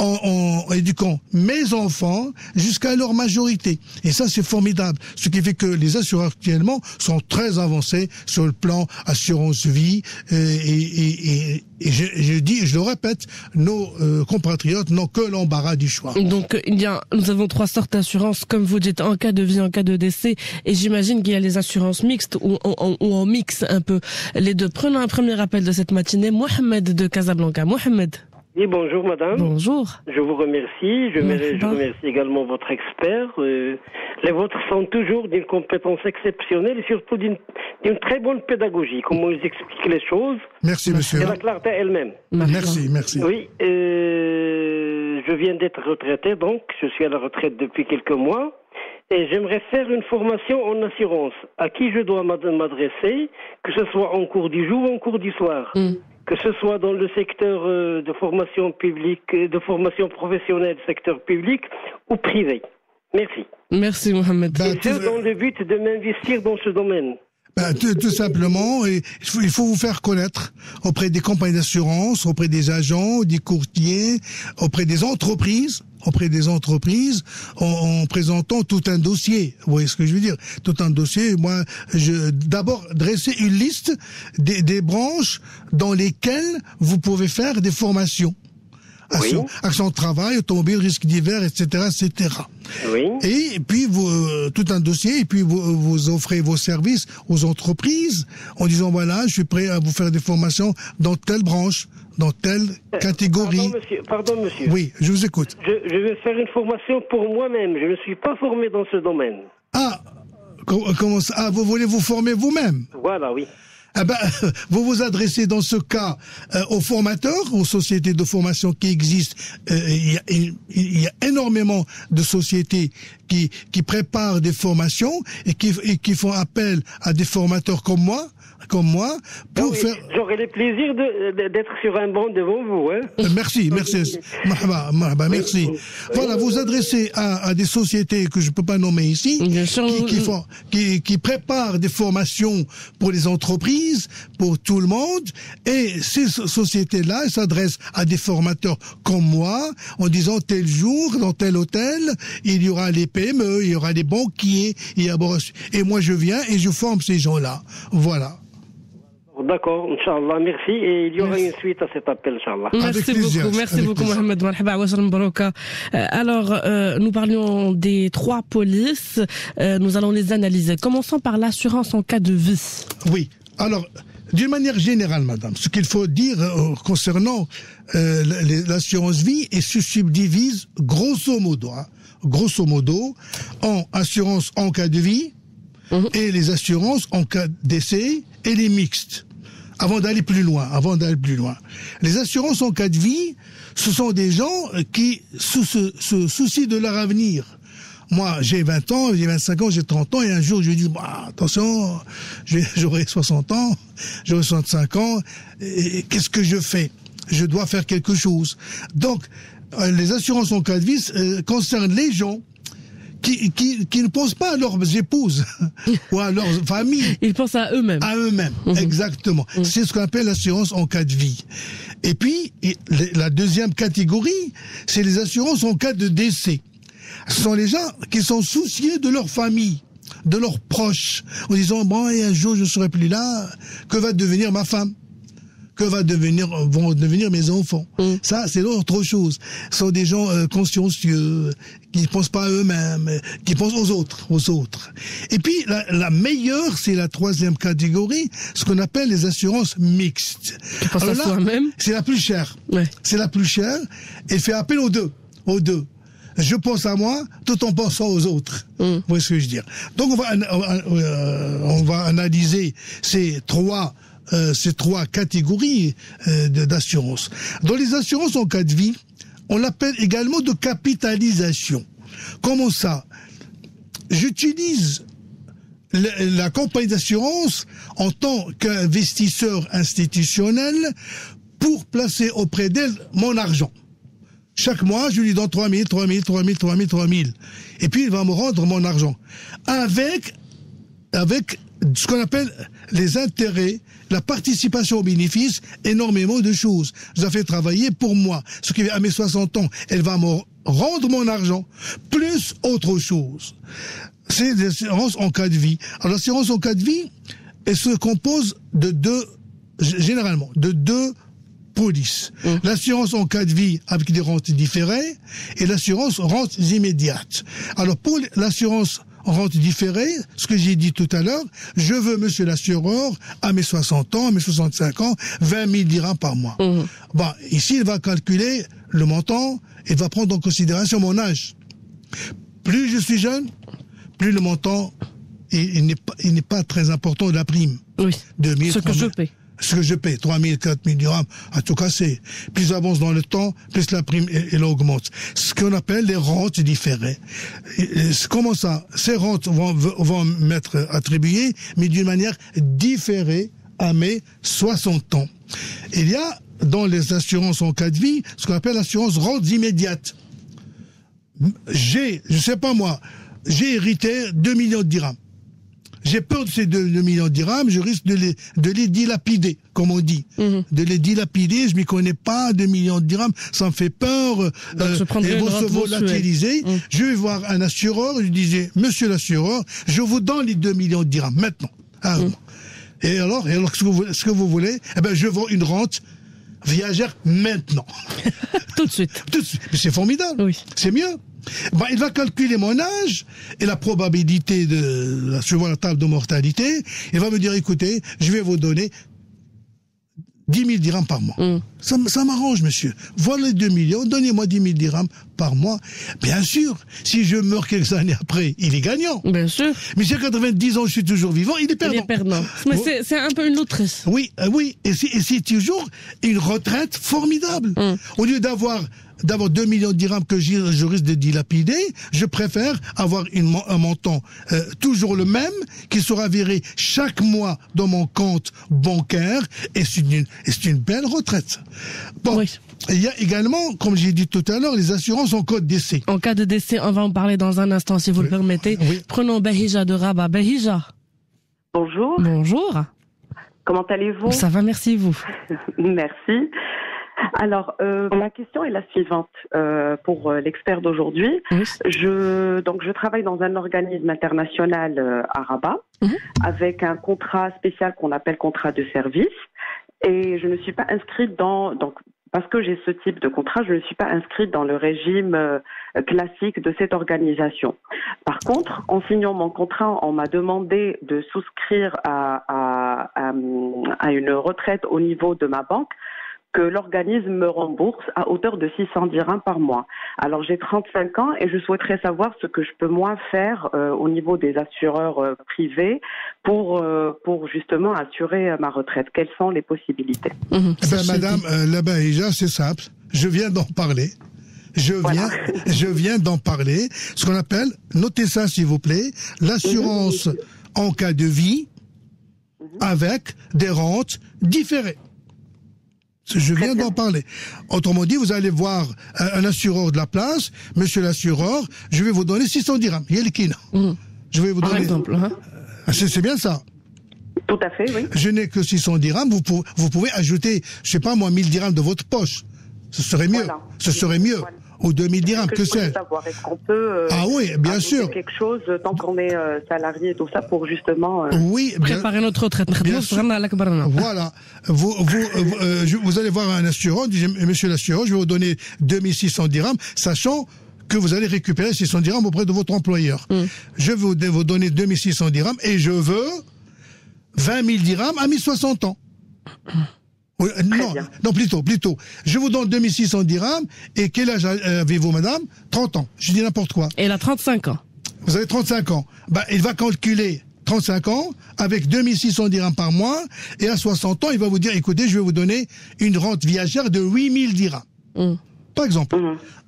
en éduquant mes enfants jusqu'à leur majorité. Et ça, c'est formidable. Ce qui fait que les assureurs actuellement sont très avancés sur le plan assurance vie. Et je le répète, nos compatriotes n'ont que l'embarras du choix. Donc, nous avons trois sortes d'assurances, comme vous dites, en cas de vie, en cas de décès. Et j'imagine qu'il y a les assurances mixtes où on mixe un peu les deux. Prenons un premier appel de cette matinée. Mohamed de Casablanca. Mohamed. Oui, bonjour madame. Bonjour. Je vous remercie. Je remercie également votre expert. Les vôtres sont toujours d'une compétence exceptionnelle et surtout d'une très bonne pédagogie. Comment ils expliquent les choses. Merci monsieur. Et la clarté elle-même. Merci. Oui, je viens d'être retraité, donc je suis à la retraite depuis quelques mois. Et j'aimerais faire une formation en assurance. À qui je dois m'adresser, que ce soit en cours du jour ou en cours du soir. Que ce soit dans le secteur de formation publique, de formation professionnelle, secteur public ou privé. Merci. Merci Mohamed. Dans le but de m'investir dans ce domaine. Tout simplement, il faut vous faire connaître auprès des compagnies d'assurance, auprès des agents, des courtiers, auprès des entreprises, en présentant tout un dossier. Vous voyez ce que je veux dire? Tout un dossier. Moi, d'abord dresser une liste des branches dans lesquelles vous pouvez faire des formations. Action de travail, automobile, risque divers, etc., etc. Oui. Et puis tout un dossier, et puis vous offrez vos services aux entreprises en disant voilà, je suis prêt à vous faire des formations dans telle branche, dans telle catégorie. Pardon monsieur. Oui, je vous écoute. Je vais faire une formation pour moi-même. Je ne suis pas formé dans ce domaine. Ah, comment ça? Ah, vous voulez vous former vous-même? Voilà, oui. Vous vous adressez dans ce cas aux formateurs, aux sociétés de formation qui existent. Il y a énormément de sociétés qui préparent des formations et qui font appel à des formateurs comme moi. comme moi, pour faire... J'aurai le plaisir d'être sur un banc devant vous. Hein. Merci. Mahba, merci. Voilà, vous adressez à des sociétés que je peux pas nommer ici, qui préparent des formations pour les entreprises, pour tout le monde, et ces sociétés-là s'adressent à des formateurs comme moi, en disant tel jour, dans tel hôtel, il y aura les PME, il y aura les banquiers, et moi je viens et je forme ces gens-là. Voilà. D'accord, Inch'Allah, merci. Et il y aura une suite à cet appel, Inch'Allah. Merci beaucoup, Mohamed Marhaba, Alors, nous parlions des 3 polices. Nous allons les analyser. Commençons par l'assurance en cas de vie. Oui. Alors, d'une manière générale, madame, ce qu'il faut dire concernant l'assurance vie, et se subdivise grosso modo en assurance en cas de vie et les assurances en cas de décès et les mixtes. Avant d'aller plus loin. Les assurances en cas de vie, ce sont des gens qui se soucient de leur avenir. Moi, j'ai 20 ans, j'ai 25 ans, j'ai 30 ans, et un jour, je dis, attention, j'aurai 60 ans, j'aurai 65 ans, et qu'est-ce que je fais? Je dois faire quelque chose. Donc, les assurances en cas de vie concernent les gens qui ne pensent pas à leurs épouses ou à leurs familles. Ils pensent à eux-mêmes. Exactement. C'est ce qu'on appelle l'assurance en cas de vie. Et puis, la deuxième catégorie, c'est les assurances en cas de décès. Ce sont les gens qui sont soucieux de leur famille, de leurs proches, en disant, et un jour je serai plus là, que va devenir ma femme? Que vont devenir mes enfants? Ça, c'est autre chose. Ce sont des gens consciencieux, qui ne pensent pas à eux-mêmes, qui pensent aux autres. Et puis, la meilleure, c'est la troisième catégorie, ce qu'on appelle les assurances mixtes. Alors là, c'est la plus chère. Ouais. C'est la plus chère, et fait appel aux deux. Je pense à moi, tout en pensant aux autres. Vous voyez ce que je veux dire? Donc, on va analyser ces trois catégories d'assurance. Dans les assurances en cas de vie, on l'appelle également de capitalisation. Comment ça? J'utilise la compagnie d'assurance en tant qu'investisseur institutionnel pour placer auprès d'elle mon argent. Chaque mois, je lui donne 3 000. Et puis, il va me rendre mon argent. Avec ce qu'on appelle les intérêts, la participation au bénéfice, énormément de choses. Je la fais travailler pour moi. Ce qui, à mes 60 ans, elle va me rendre mon argent, plus autre chose. C'est l'assurance en cas de vie. Alors, l'assurance en cas de vie, elle se compose généralement, de deux polices. L'assurance en cas de vie avec des rentes différées et l'assurance rentes immédiates. Alors, pour l'assurance rente différée, ce que j'ai dit tout à l'heure, je veux, monsieur l'assureur, à mes 60 ans, à mes 65 ans, 20 000 dirhams par mois. Ici, il va calculer le montant, il va prendre en considération mon âge. Plus je suis jeune, plus le montant, il n'est pas très important de la prime. Oui, 2 000, ce que je paie. Ce que je paie, 3 000, 4 000 dirhams, à tout casser. Plus j'avance dans le temps, plus la prime, elle augmente. Ce qu'on appelle les rentes différées. Comment ça? Ces rentes vont m'être attribuées, mais d'une manière différée à mes 60 ans. Il y a, dans les assurances en cas de vie, ce qu'on appelle l'assurance rentes immédiates. J'ai hérité 2 millions de dirhams. J'ai peur de ces 2 millions de dirhams, je risque de les dilapider, comme on dit. De les dilapider, je m'y connais pas, 2 millions de dirhams, ça me fait peur, ils vont se volatiliser. Je vais voir un assureur, je disais, monsieur l'assureur, je vous donne les 2 millions de dirhams, maintenant. Et alors, ce que vous voulez, je vends une rente viagère maintenant. Tout de suite. Mais c'est formidable. Oui. C'est mieux. Il va calculer mon âge et la probabilité suivant la table de mortalité. Il va me dire, écoutez, je vais vous donner 10 000 dirhams par mois. Ça m'arrange, monsieur. Voilà les 2 millions, donnez-moi 10 000 dirhams par mois. Bien sûr, si je meurs quelques années après, il est gagnant. Bien sûr. Mais si à 90 ans, je suis toujours vivant, il est perdant. Il est perdant. Mais c'est un peu une loterie. Oui, oui. Et c'est toujours une retraite formidable. Au lieu d'avoir 2 millions de dirhams que je risque de dilapider, je préfère avoir un montant toujours le même, qui sera viré chaque mois dans mon compte bancaire, et c'est une belle retraite. Bon, oui. Il y a également, comme j'ai dit tout à l'heure, les assurances en cas de décès. En cas de décès, on va en parler dans un instant, si vous le permettez. Oui. Prenons Bahija de Rabat. Bahija. Bonjour. Bonjour. Comment allez-vous? Ça va, merci, vous. Merci. Alors, ma question est la suivante pour l'expert d'aujourd'hui. Oui. Je travaille dans un organisme international à Rabat, avec un contrat spécial qu'on appelle contrat de service, et je ne suis pas inscrite parce que j'ai ce type de contrat, je ne suis pas inscrite dans le régime classique de cette organisation. Par contre, en signant mon contrat, on m'a demandé de souscrire à une retraite au niveau de ma banque, que l'organisme me rembourse à hauteur de 600 dirhams par mois. Alors j'ai 35 ans et je souhaiterais savoir ce que je peux moi faire au niveau des assureurs privés pour justement assurer ma retraite. Quelles sont les possibilités? Madame Bahija, c'est simple. Je viens d'en parler. Je viens d'en parler. Ce qu'on appelle, notez ça s'il vous plaît, l'assurance en cas de vie avec des rentes différées. Je viens d'en parler. Autrement dit, vous allez voir un assureur de la place. Monsieur l'assureur, je vais vous donner 600 dirhams. Yelkina. Je vais vous donner. Par exemple. C'est bien ça. Tout à fait, oui. Je n'ai que 600 dirhams. Vous pouvez ajouter, je sais pas moi, 1000 dirhams de votre poche. Ce serait mieux. Voilà. Ce serait mieux. Voilà. Ou 2000 dirhams, que c'est. Est-ce qu'on peut ah oui, bien sûr. quelque chose tant qu'on est salarié et tout ça pour justement oui, préparer notre retraite. Bien sûr. Voilà. Vous allez voir un assureur, monsieur l'assureur, je vais vous donner 2600 dirhams, sachant que vous allez récupérer 600 dirhams auprès de votre employeur. Je vais vous donner 2600 dirhams et je veux 20 000 dirhams à 1060 ans. Oui, non, plutôt. Je vous donne 2600 dirhams, et quel âge avez-vous, madame? 30 ans. Je dis n'importe quoi. Et elle a 35 ans. Vous avez 35 ans. Il va calculer 35 ans avec 2600 dirhams par mois, et à 60 ans, il va vous dire, écoutez, je vais vous donner une rente viagère de 8000 dirhams. Par exemple.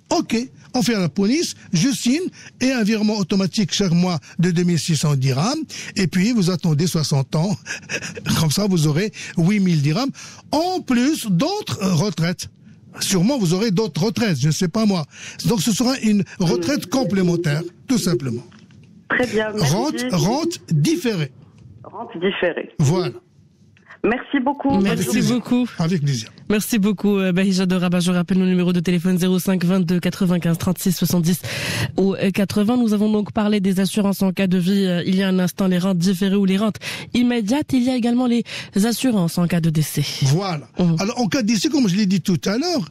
Ok, on fait à la police, je signe, et un virement automatique chaque mois de 2600 dirhams, et puis vous attendez 60 ans, comme ça vous aurez 8000 dirhams, en plus d'autres retraites. Sûrement vous aurez d'autres retraites, je ne sais pas moi. Donc ce sera une retraite complémentaire, tout simplement. Très bien, merci. Rente différée. Rente différée. Voilà. Merci beaucoup. Merci beaucoup. Avec plaisir. Merci beaucoup, Bahija de Rabat. Je rappelle nos numéros de téléphone 05 22 95 36 70 ou 80. Nous avons donc parlé des assurances en cas de vie. Il y a un instant, les rentes différées ou les rentes immédiates. Il y a également les assurances en cas de décès. Voilà. Alors, en cas de décès, comme je l'ai dit tout à l'heure,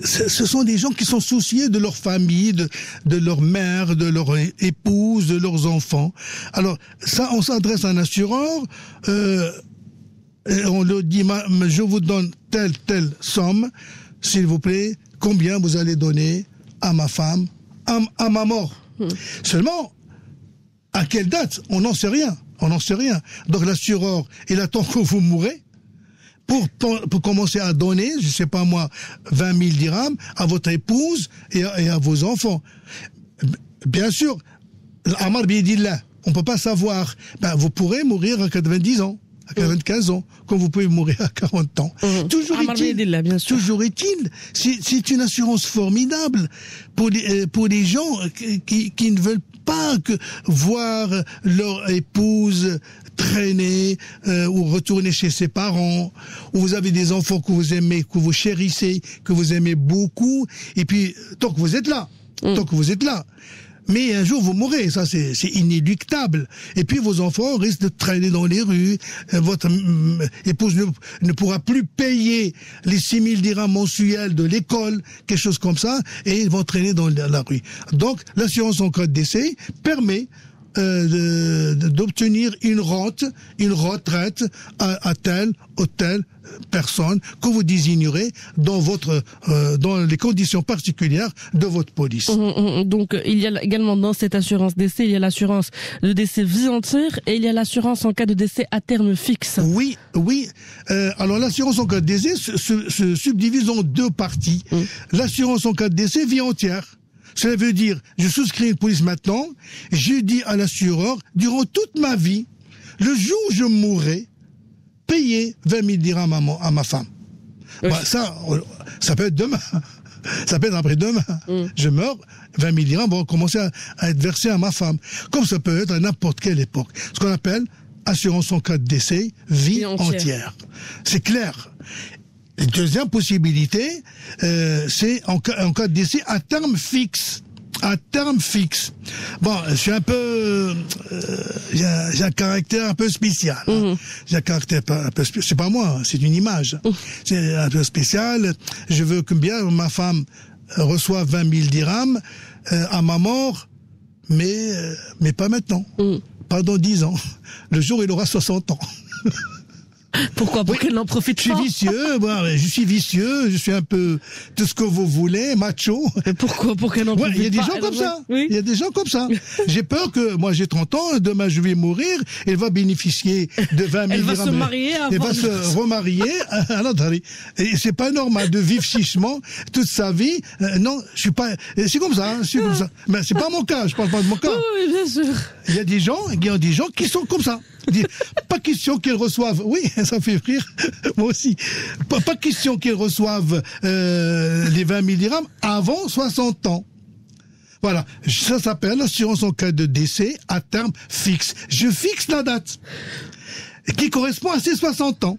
ce sont des gens qui sont souciés de leur famille, de leur mère, de leur épouse, de leurs enfants. Alors, ça, on s'adresse à un assureur, et on leur dit, je vous donne telle somme, s'il vous plaît, combien vous allez donner à ma femme, à ma mort. Seulement, à quelle date? On n'en sait rien. Donc l'assureur, il attend que vous mourrez pour commencer à donner, je sais pas moi, 20 000 dirhams à votre épouse et à vos enfants. Bien sûr, l'amar biyadillah, on peut pas savoir. Vous pourrez mourir à 90 ans. À 95 ans, comme vous pouvez mourir à 40 ans. Toujours est-il, c'est une assurance formidable pour les gens qui ne veulent pas voir leur épouse traîner ou retourner chez ses parents, ou vous avez des enfants que vous aimez, que vous chérissez, que vous aimez beaucoup, et puis tant que vous êtes là. Mais un jour, vous mourrez, ça c'est inéluctable. Et puis vos enfants risquent de traîner dans les rues, votre épouse ne pourra plus payer les 6 000 dirhams mensuels de l'école, quelque chose comme ça, et ils vont traîner dans la rue. Donc, l'assurance en cas de décès permet d'obtenir une retraite à telle ou telle personne que vous désignerez dans les conditions particulières de votre police. Donc, il y a également dans cette assurance décès, il y a l'assurance de décès vie entière et il y a l'assurance en cas de décès à terme fixe. Oui. Alors, l'assurance en cas de décès se subdivise en deux parties. L'assurance en cas de décès vie entière. Cela veut dire, je souscris une police maintenant, je dis à l'assureur, durant toute ma vie, le jour où je mourrai, payer 20 000 dirhams à ma femme. Oui. Ça peut être demain. Ça peut être après-demain. Je meurs, 20 000 dirhams vont commencer à être versés à ma femme. Comme ça peut être à n'importe quelle époque. Ce qu'on appelle assurance en cas de décès, vie entière. C'est clair. La deuxième possibilité, c'est en cas de décès à terme fixe. À terme fixe. Bon, je suis un peu, j'ai un caractère un peu spécial. J'ai un caractère un peu spécial. C'est pas moi, c'est une image. C'est un peu spécial. Je veux que bien ma femme reçoive 20 000 dirhams à ma mort, mais pas maintenant. Pas dans 10 ans. Le jour où il aura 60 ans. Pourquoi? Pour qu'elle n'en profite pas. Je suis vicieux, je suis un peu tout ce que vous voulez, macho. Et pourquoi? Pour qu'elle n'en profite pas. Il y a des gens comme ça. Oui. Il y a des gens comme ça. J'ai peur que, moi j'ai 30 ans, demain je vais mourir, elle va bénéficier de 20 000 Elle va dirhams. se marier avant. Elle va se remarier. Et c'est pas normal de vivre chichement toute sa vie. Non, je suis pas, c'est comme ça, Mais c'est pas mon cas, je parle pas de mon cas. Oui, bien sûr. Il y a des gens qui sont comme ça. Pas question qu'ils reçoivent, oui, ça fait rire, moi aussi, pas question qu'ils reçoivent les 20 000 dirhams avant 60 ans. Voilà, ça s'appelle l'assurance en cas de décès à terme fixe. Je fixe la date qui correspond à ses 60 ans.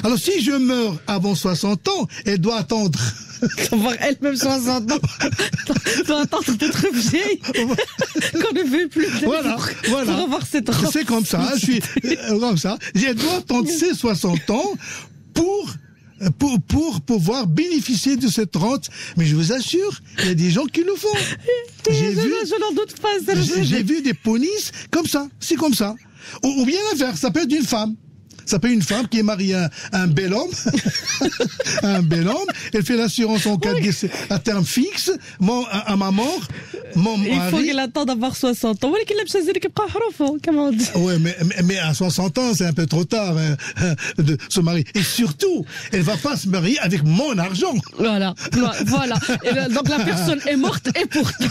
Alors si je meurs avant 60 ans, elle doit attendre. Avoir elle-même 60 ans. Doit attendre d'être vieille. Qu'on ne veut plus. Voilà. Pour avoir cette robe. C'est comme ça, je suis comme ça. Elle doit attendre ses 60 ans pour pouvoir bénéficier de cette rente. Mais je vous assure, il y a des gens qui le font. Je n'en doute pas. J'ai vu des polices comme ça. C'est comme ça. Ou bien l'inverse, ça peut être une femme. Ça peut être une femme qui est mariée à un bel homme. Un bel homme. Elle fait l'assurance en cas de décès à terme fixe. À ma mort, mon mari. Il faut qu'elle attende d'avoir 60 ans. Comment on dit? Ouais, mais à 60 ans, c'est un peu trop tard, de se marier. Et surtout, elle va pas se marier avec mon argent. Voilà. Et là, donc la personne est morte et pourtant,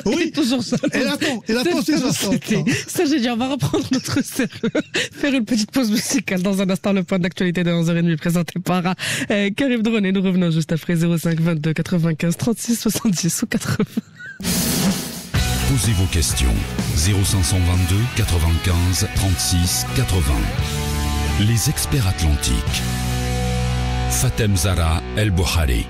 elle est toujours seule. Elle attend ses 60 ans. Ça, j'ai dit, on va reprendre notre sérieux. Faire une petite pause musicale. Dans un instant, le point d'actualité de 11h30 présenté par Karim Drone et nous revenons juste après 05 22 95 36 70 ou 80. Posez vos questions 0522 95 36 80. Les experts atlantiques. Fatem Zara El Bouhari.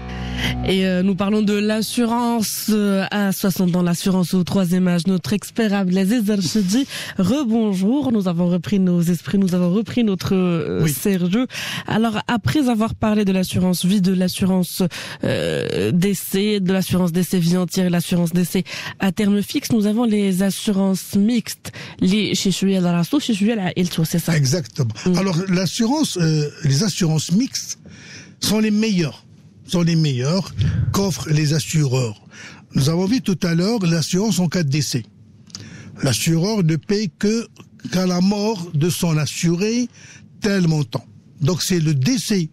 Et nous parlons de l'assurance à 60 ans, l'assurance au troisième âge. Notre expert Abdelaziz Archedi, rebonjour. Nous avons repris nos esprits, nous avons repris notre sérieux. Alors, après avoir parlé de l'assurance vie, de l'assurance décès, de l'assurance décès vie entière et l'assurance décès à terme fixe, nous avons les assurances mixtes. Les c'est ça? Exactement. Alors, les assurances mixtes sont les meilleures qu'offrent les assureurs. Nous avons vu tout à l'heure l'assurance en cas de décès. L'assureur ne paye qu'à la mort de son assuré tel montant. Donc c'est le décès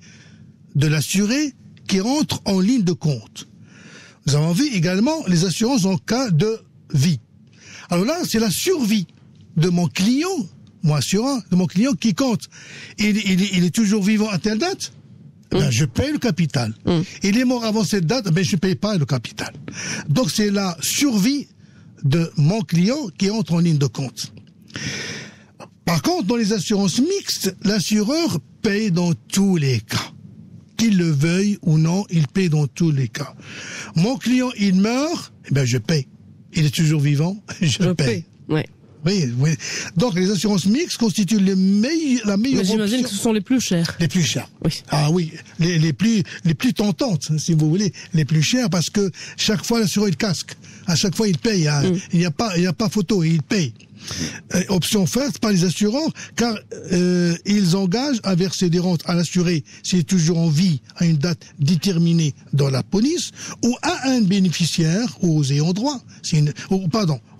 de l'assuré qui rentre en ligne de compte. Nous avons vu également les assurances en cas de vie. Alors là, c'est la survie de mon client, mon assureur, de mon client qui compte. Il est toujours vivant à telle date. Ben, je paye le capital. Il est mort avant cette date, je ne paye pas le capital. Donc c'est la survie de mon client qui entre en ligne de compte. Par contre, dans les assurances mixtes, l'assureur paye dans tous les cas. Qu'il le veuille ou non, il paye dans tous les cas. Mon client, il meurt, je paye. Il est toujours vivant, je paye. Ouais. Oui. Donc les assurances mixtes constituent la meilleure option. J'imagine que ce sont les plus chères. Les plus chères. Oui. Ah oui, les plus tentantes, si vous voulez, les plus chères, parce que chaque fois l'assureur il casque. À chaque fois il paye. Il n'y a pas photo, il paye. Option faite par les assureurs, car ils engagent à verser des rentes à l'assuré s'il est toujours en vie à une date déterminée dans la police, ou à un bénéficiaire, ou aux ayants droit,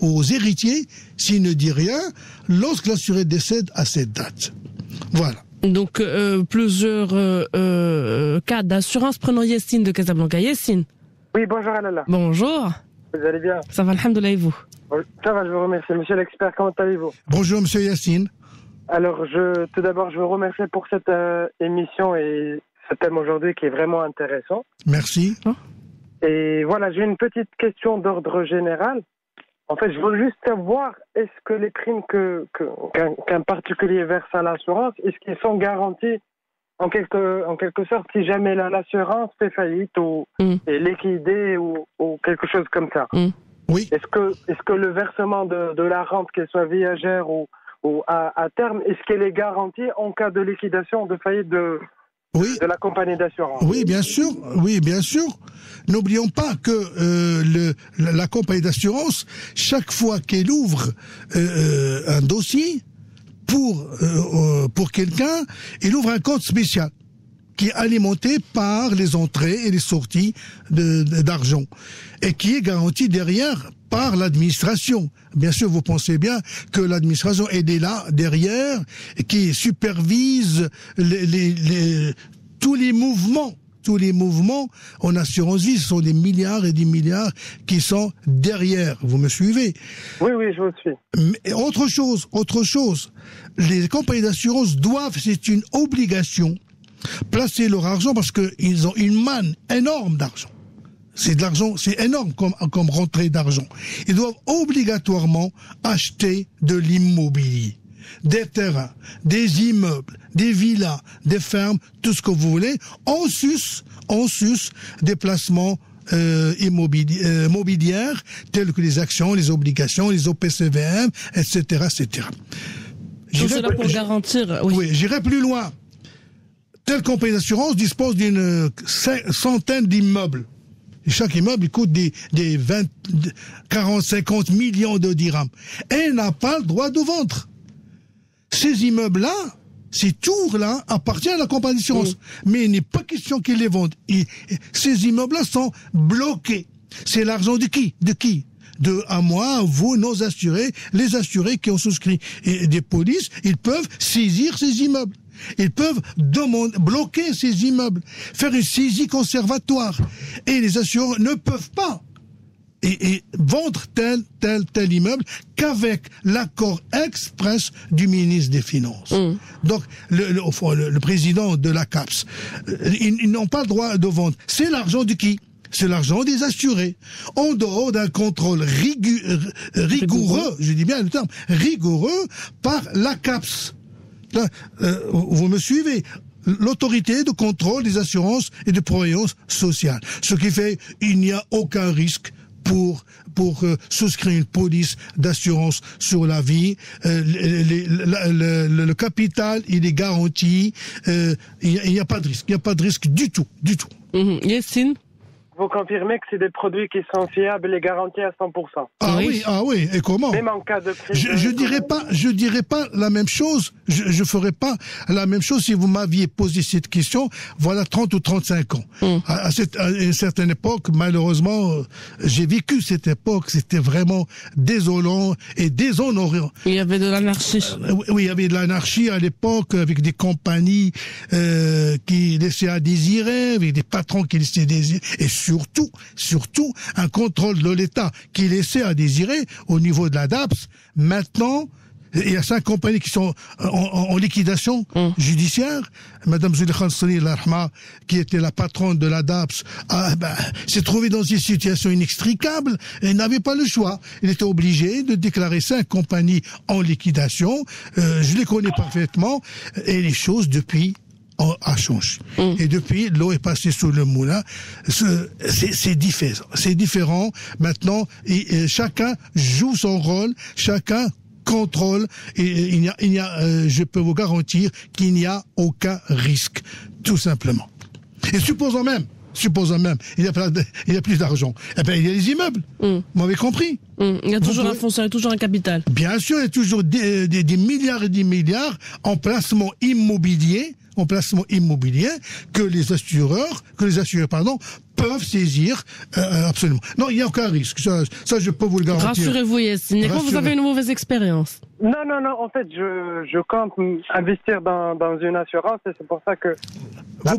aux héritiers, s'il ne dit rien, lorsque l'assuré décède à cette date. Voilà. Donc, plusieurs cas d'assurance. Prenons Yassine de Casablanca. Yassine. Oui, bonjour Alala. Bonjour. Vous allez bien? Ça va, alhamdoulilah, et vous? Ça va, je vous remercie. Monsieur l'expert, comment allez-vous? Bonjour, monsieur Yassine. Alors, tout d'abord, je vous remercie pour cette émission et ce thème aujourd'hui qui est vraiment intéressant. Merci. Et voilà, j'ai une petite question d'ordre général. En fait, je veux juste savoir, est-ce que les primes qu'un particulier verse à l'assurance, est-ce qu'ils sont garantis en quelque sorte si jamais l'assurance fait faillite ou est liquidée ou quelque chose comme ça? Oui. Est-ce que le versement de la rente, qu'elle soit viagère ou à terme, est-ce qu'elle est garantie en cas de liquidation, de faillite de la compagnie d'assurance? Oui, bien sûr. Oui, bien sûr. N'oublions pas que la compagnie d'assurance, chaque fois qu'elle ouvre un dossier pour quelqu'un, elle ouvre un compte spécial qui est alimenté par les entrées et les sorties d'argent et qui est garanti derrière par l'administration. Bien sûr, vous pensez bien que l'administration est là derrière et qui supervise tous les mouvements en assurance vie. Ce sont des milliards et des milliards qui sont derrière. Vous me suivez? Oui, je vous suis. Mais autre chose. Les compagnies d'assurance doivent, c'est une obligation, placer leur argent parce qu'ils ont une manne énorme d'argent. C'est de l'argent, c'est énorme comme rentrée d'argent. Ils doivent obligatoirement acheter de l'immobilier. Des terrains, des immeubles, des villas, des fermes, tout ce que vous voulez, en sus des placements mobilières tels que les actions, les obligations, les OPCVM, etc. Tout cela pour garantir... Oui, j'irai plus loin. Telle compagnie d'assurance dispose d'une centaine d'immeubles. Et chaque immeuble, il coûte des 20, 40, 50 millions de dirhams. Et n'a pas le droit de vendre. Ces immeubles-là, ces tours-là appartiennent à la compagnie d'assurance. Mais il n'est pas question qu'ils les vendent. Ces immeubles-là sont bloqués. C'est l'argent de qui? À moi, vous, nos assurés, les assurés qui ont souscrit. Et des polices, ils peuvent saisir ces immeubles. Ils peuvent bloquer ces immeubles, faire une saisie conservatoire. Et les assureurs ne peuvent pas et vendre tel immeuble qu'avec l'accord express du ministre des Finances. Donc, le président de la CAPS, ils n'ont pas le droit de vendre. C'est l'argent de qui? C'est l'argent des assurés. En dehors d'un contrôle rigoureux, je dis bien le terme, rigoureux par la CAPS. Là, vous me suivez? L'autorité de contrôle des assurances et de prévoyance sociale. Ce qui fait il n'y a aucun risque pour souscrire une police d'assurance sur la vie. Le capital, il est garanti. Il n'y a pas de risque. Il n'y a pas de risque du tout. Yassine? Vous confirmez que c'est des produits qui sont fiables et garantis à 100%. Ah oui. Et comment? Même en cas de crise. Je dirais pas la même chose. Je ferais pas la même chose si vous m'aviez posé cette question, voilà 30 ou 35 ans. À une certaine époque, malheureusement, j'ai vécu cette époque, c'était vraiment désolant et déshonorant. Il y avait de l'anarchie. Oui, il y avait de l'anarchie à l'époque, avec des compagnies qui laissaient à désirer, avec des patrons qui laissaient à désirer, et surtout, un contrôle de l'État qui laissait à désirer au niveau de la DAPS. Maintenant, il y a 5 compagnies qui sont en liquidation judiciaire. Madame Zulekhan Sali, qui était la patronne de la DAPS, s'est trouvée dans une situation inextricable et n'avait pas le choix. Elle était obligée de déclarer 5 compagnies en liquidation. Je les connais parfaitement et les choses depuis a changé. Et depuis, l'eau est passée sous le moulin. C'est différent. C'est différent. Maintenant, chacun joue son rôle, chacun contrôle, et je peux vous garantir qu'il n'y a aucun risque, tout simplement. Et supposons même supposons même, il y a plus d'argent, eh bien, il y a les immeubles. Vous m'avez compris? Il y a toujours un fonds, il y a toujours un capital. Bien sûr, il y a toujours des milliards et des milliards en placement immobilier, que les assureurs, peuvent saisir absolument. Non, il n'y a aucun risque. Ça, je peux vous le garantir. Rassurez-vous, Yassine. Quand vous avez une mauvaise expérience? Non. En fait, je compte investir dans une assurance et c'est pour ça que la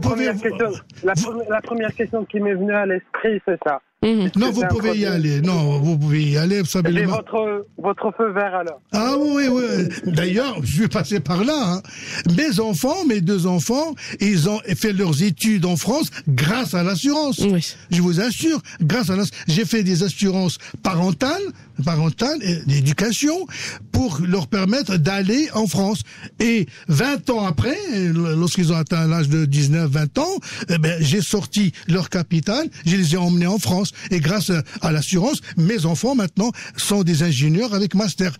première question qui m'est venue à l'esprit, c'est ça. Non, vous pouvez y aller. Non, vous pouvez y aller. J'ai votre feu vert alors. Ah oui. D'ailleurs, je suis passé par là. Mes deux enfants, ils ont fait leurs études en France grâce à l'assurance. Oui. Je vous assure, j'ai fait des assurances parentales et d'éducation pour leur permettre d'aller en France. Et 20 ans après, lorsqu'ils ont atteint l'âge de 19-20 ans, j'ai sorti leur capital, je les ai emmenés en France. Et grâce à l'assurance, mes enfants maintenant sont des ingénieurs avec master.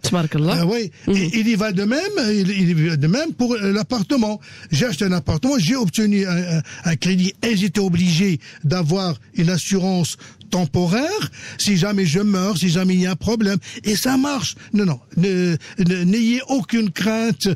Oui. Et il y va de même pour l'appartement. J'ai acheté un appartement, j'ai obtenu un crédit et j'étais obligé d'avoir une assurance temporaire, si jamais je meurs, si jamais il y a un problème. Et ça marche. Non. N'ayez aucune crainte.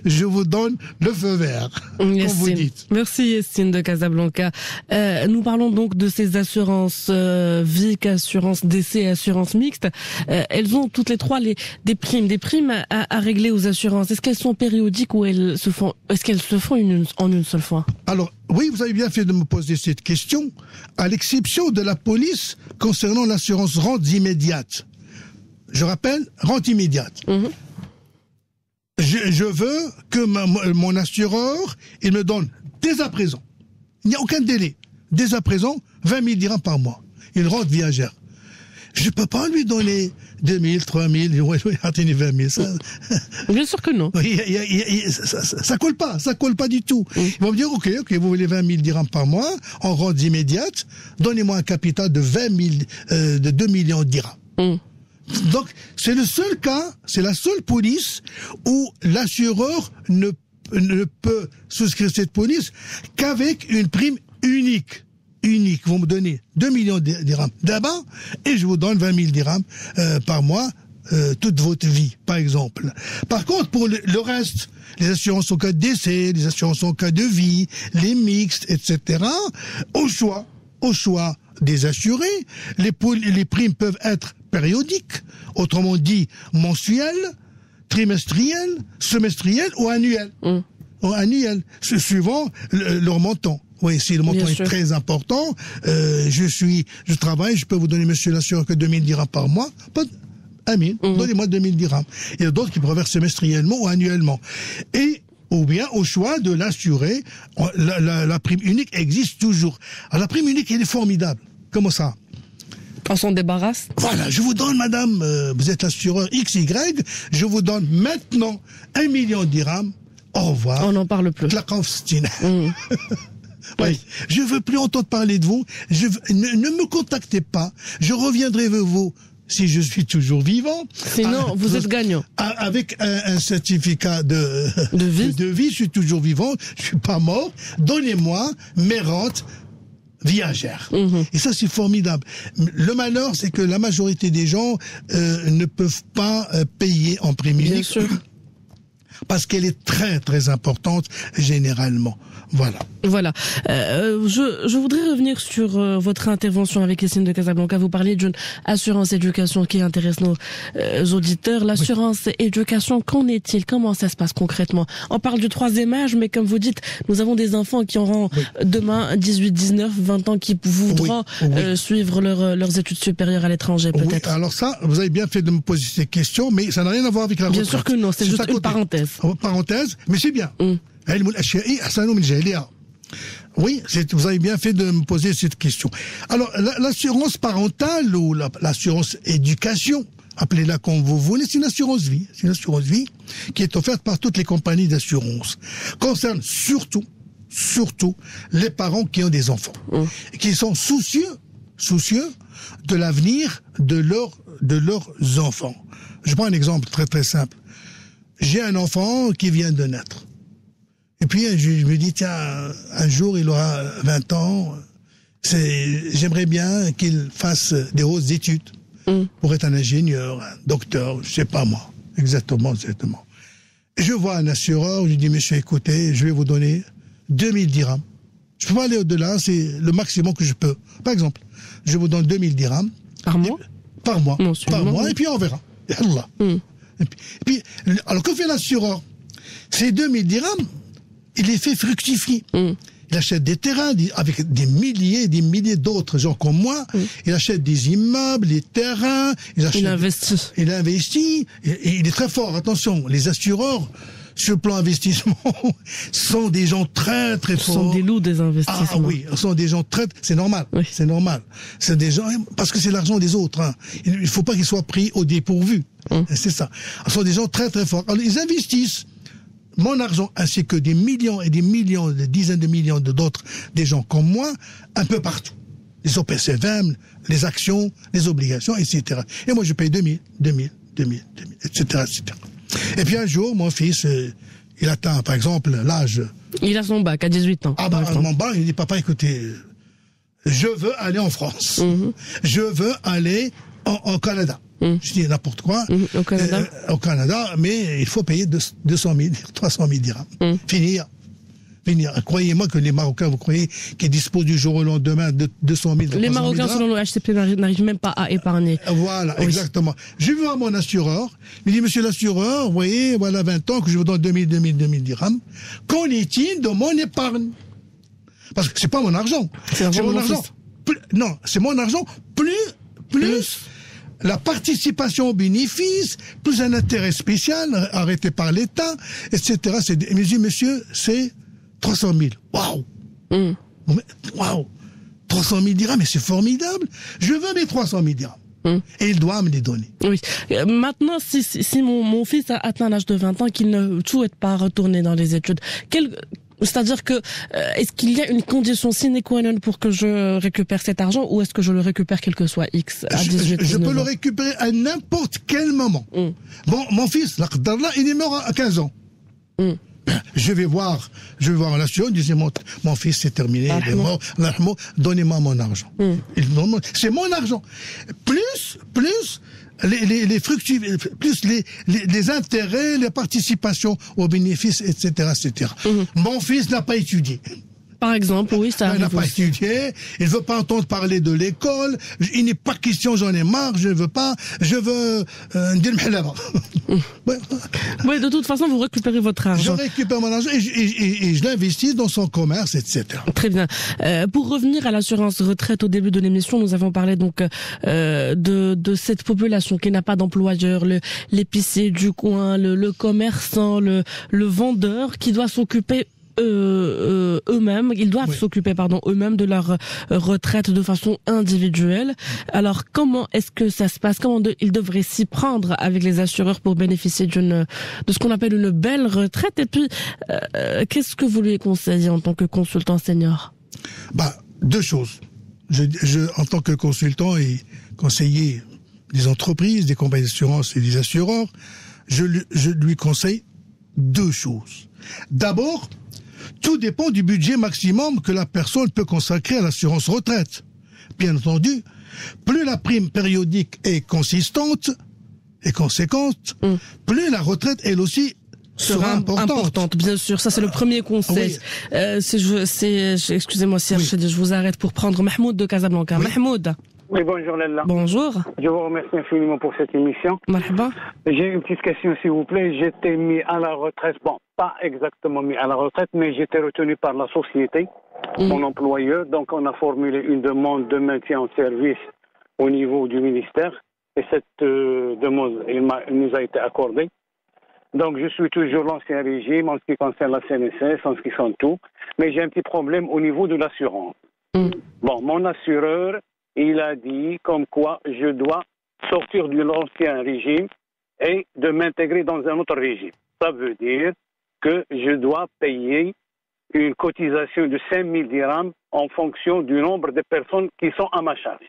Je vous donne le feu vert. Comme vous dites. Merci Yassine de Casablanca. Nous parlons donc de ces assurances vie, assurance décès et assurance mixte. Elles ont toutes les trois des primes à régler aux assurances. Est-ce qu'elles sont périodiques ou est-ce qu'elles se font en une seule fois? Alors, oui, vous avez bien fait de me poser cette question, à l'exception de la police concernant l'assurance rente immédiate. Je rappelle, rente immédiate. Je veux que mon assureur, il me donne dès à présent, il n'y a aucun délai, dès à présent, 20 000 dirhams par mois, une rente viagère. Je peux pas lui donner 2 000, 3 000, 20 000. Ça... Bien sûr que non. Ça colle pas du tout. Ils vont me dire, ok, vous voulez 20 000 dirhams par mois, en rente immédiate, donnez-moi un capital de 2 millions de dirhams. Donc, c'est le seul cas, c'est la seule police où l'assureur ne peut souscrire cette police qu'avec une prime unique. Vous me donnez 2 millions de dirhams d'abord et je vous donne 20 000 dirhams par mois toute votre vie, par exemple. Par contre, pour le reste, les assurances en cas de décès, les assurances en cas de vie, les mixtes, etc., au choix des assurés, les primes peuvent être périodiques, autrement dit mensuelles, trimestrielles, semestrielles ou annuelles. Suivant leur montant. Oui, si le montant est très important, je travaille, je peux vous donner, monsieur l'assureur, que 2 000 dirhams par mois. Donnez-moi 2 000 dirhams. Il y a d'autres qui préfèrent semestriellement ou annuellement. Ou bien, au choix de l'assuré, la prime unique existe toujours. Alors, la prime unique, elle est formidable. Comment ça? On s'en débarrasse? Voilà, je vous donne, madame, vous êtes l'assureur XY, je vous donne maintenant 1 million de dirhams. Au revoir. On n'en parle plus. Oui. Je veux plus entendre parler de vous. Ne me contactez pas. Je reviendrai vers vous si je suis toujours vivant. Sinon, vous êtes gagnant. Avec un certificat de vie, je suis toujours vivant. Je suis pas mort. Donnez-moi mes rentes viagères. Et ça, c'est formidable. Le malheur, c'est que la majorité des gens ne peuvent pas payer en prime unique. Bien sûr. Parce qu'elle est très très importante généralement. Voilà. Je voudrais revenir sur votre intervention avec Yassine de Casablanca. Vous parliez d'une assurance éducation qui intéresse nos auditeurs. L'assurance éducation, qu'en est-il? Comment ça se passe concrètement? On parle du 3e âge, mais comme vous dites, nous avons des enfants qui auront demain 18, 19, 20 ans qui voudront suivre leurs études supérieures à l'étranger, peut-être. Oui, alors ça, vous avez bien fait de me poser ces questions, mais ça n'a rien à voir avec la retraite. Bien sûr que non, c'est juste une parenthèse. Parenthèse, mais c'est bien. Oui, vous avez bien fait de me poser cette question. Alors, l'assurance parentale ou l'assurance éducation, appelez-la comme vous voulez, c'est une assurance vie. C'est une assurance vie qui est offerte par toutes les compagnies d'assurance. Concerne surtout les parents qui ont des enfants, qui sont soucieux de l'avenir de leurs enfants. Je prends un exemple très très simple. J'ai un enfant qui vient de naître. Et puis, je me dis, tiens, un jour, il aura 20 ans, J'aimerais bien qu'il fasse des hautes études pour être un ingénieur, un docteur, je sais pas moi, exactement. Je vois un assureur, je lui dis, monsieur, écoutez, je vais vous donner 2000 dirhams. Je peux pas aller au-delà, c'est le maximum que je peux. Par exemple, je vous donne 2000 dirhams. Par mois? Par mois. Et puis on verra. Allah. Et puis, alors que fait l'assureur? Ces 2000 dirhams, il les fait fructifier. Il achète des terrains avec des milliers et des milliers d'autres gens comme moi. Il achète des immeubles, des terrains. Il investit. Et il est très fort. Attention, les assureurs, sur le plan investissement, sont des gens très très forts. Ce sont des loups des investissements. Ah oui, ce sont des gens très... C'est normal. Oui. C'est normal. C'est des gens... Parce que c'est l'argent des autres. Hein. Il ne faut pas qu'ils soient pris au dépourvu. C'est ça. Ce sont des gens très très forts. Alors, ils investissent mon argent, ainsi que des millions et des millions, des dizaines de millions d'autres, des gens comme moi, un peu partout. Les OPCVM, les actions, les obligations, etc. Et moi, je paye 2000, etc., etc. Et puis un jour, mon fils, il atteint, par exemple, l'âge... Il a son bac à 18 ans. Ah bah, mon bac, il dit, papa, écoutez, je veux aller en France. Je veux aller en Canada. Je dis n'importe quoi. Au Canada, mais il faut payer 200 000, 300 000 dirhams. Finir. Croyez-moi que les Marocains, vous croyez qu'ils disposent du jour au lendemain de 200 000, 300 000 Les Marocains, selon le HCP, n'arrivent même pas à épargner. Voilà, exactement. Je vais voir mon assureur. Il dit, monsieur l'assureur, vous voyez, voilà 20 ans que je vous donne 2000 dirhams. Qu'en est-il de mon épargne? Parce que c'est pas mon argent. C'est mon argent. Non, c'est mon argent plus la participation au bénéfice, plus un intérêt spécial arrêté par l'État, etc. Il me dit, monsieur, c'est 300 000. Waouh! Waouh! 300 000 dirhams, mais c'est formidable. Je veux mes 300 000 dirhams. Et il doit me les donner. Oui. Maintenant, si mon fils a atteint l'âge de 20 ans, qu'il ne souhaite pas retourner dans les études, c'est-à-dire que, est-ce qu'il y a une condition sine qua non pour que je récupère cet argent, ou est-ce que je le récupère quel que soit X à 18 Je peux le récupérer à n'importe quel moment. Bon, mon fils, il est mort à 15 ans. Je vais voir l'assureur, je dis, mon fils, c'est terminé, il est mort, donnez-moi mon argent. C'est mon argent. Plus les fructus, plus les intérêts, les participations aux bénéfices, etc., etc. Mon fils n'a pas étudié. Par exemple, oui, ça arrive. Il n'a pas étudié, il ne veut pas entendre parler de l'école, il n'est pas question, j'en ai marre, je veux dire m'halaba. Oui, de toute façon, vous récupérez votre argent. Je récupère mon argent et je l'investis dans son commerce, etc. Très bien. Pour revenir à l'assurance retraite, au début de l'émission, nous avons parlé donc de cette population qui n'a pas d'employeur, l'épicier du coin, le commerçant, le vendeur, qui doit s'occuper eux-mêmes, ils doivent s'occuper eux-mêmes de leur retraite de façon individuelle. Alors comment est-ce que ça se passe? Comment ils devraient s'y prendre avec les assureurs pour bénéficier de ce qu'on appelle une belle retraite? Et puis qu'est-ce que vous lui conseillez en tant que consultant senior? Deux choses. En tant que consultant et conseiller des entreprises, des compagnies d'assurance et des assureurs, je lui conseille deux choses. D'abord, tout dépend du budget maximum que la personne peut consacrer à l'assurance retraite. Bien entendu, plus la prime périodique est consistante et conséquente, plus la retraite, elle aussi, sera importante. Bien sûr, ça c'est le premier conseil. Excusez-moi si je vous arrête pour prendre Mahmoud de Casablanca. Mahmoud. Oui, bonjour Lalla. Bonjour. Je vous remercie infiniment pour cette émission. Marhaba. J'ai une petite question, s'il vous plaît. J'étais mis à la retraite, pas exactement mis à la retraite, mais j'étais retenu par la société, mon employeur. Donc on a formulé une demande de maintien en service au niveau du ministère. Et cette demande nous a été accordée. Donc je suis toujours l'ancien régime en ce qui concerne la CNSS, en ce qui concerne tout. Mais j'ai un petit problème au niveau de l'assurance. Mon assureur, il a dit comme quoi je dois sortir de l'ancien régime et de m'intégrer dans un autre régime. Ça veut dire que je dois payer une cotisation de 5 000 dirhams en fonction du nombre de personnes qui sont à ma charge.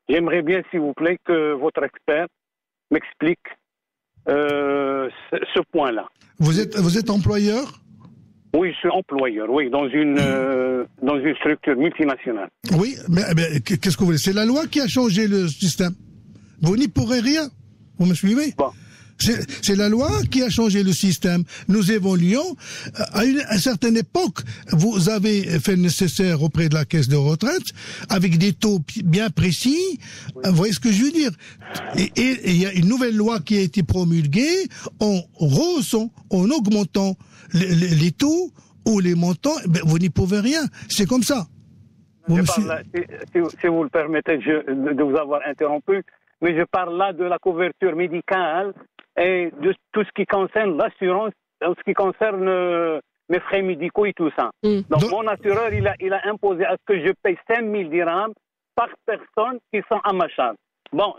J'aimerais bien, s'il vous plaît, que votre expert m'explique ce point-là. Vous êtes employeur ? Oui, je suis employeur, oui, dans une structure multinationale. Oui, mais qu'est-ce que vous voulez? C'est la loi qui a changé le système. Vous n'y pourrez rien. Vous me suivez? Bon. C'est la loi qui a changé le système. Nous évoluons. À une certaine époque, vous avez fait le nécessaire auprès de la caisse de retraite, avec des taux bien précis. Vous voyez ce que je veux dire? Et il y a une nouvelle loi qui a été promulguée en rehaussant, en augmentant les taux ou les montants. Ben, vous n'y pouvez rien. C'est comme ça. Si vous le permettez de vous avoir interrompu, mais je parle là de la couverture médicale et de tout ce qui concerne l'assurance, ce qui concerne mes frais médicaux et tout ça. Donc mon assureur, il a imposé à ce que je paye 5 000 dirhams par personne qui sont à ma charge. Bon,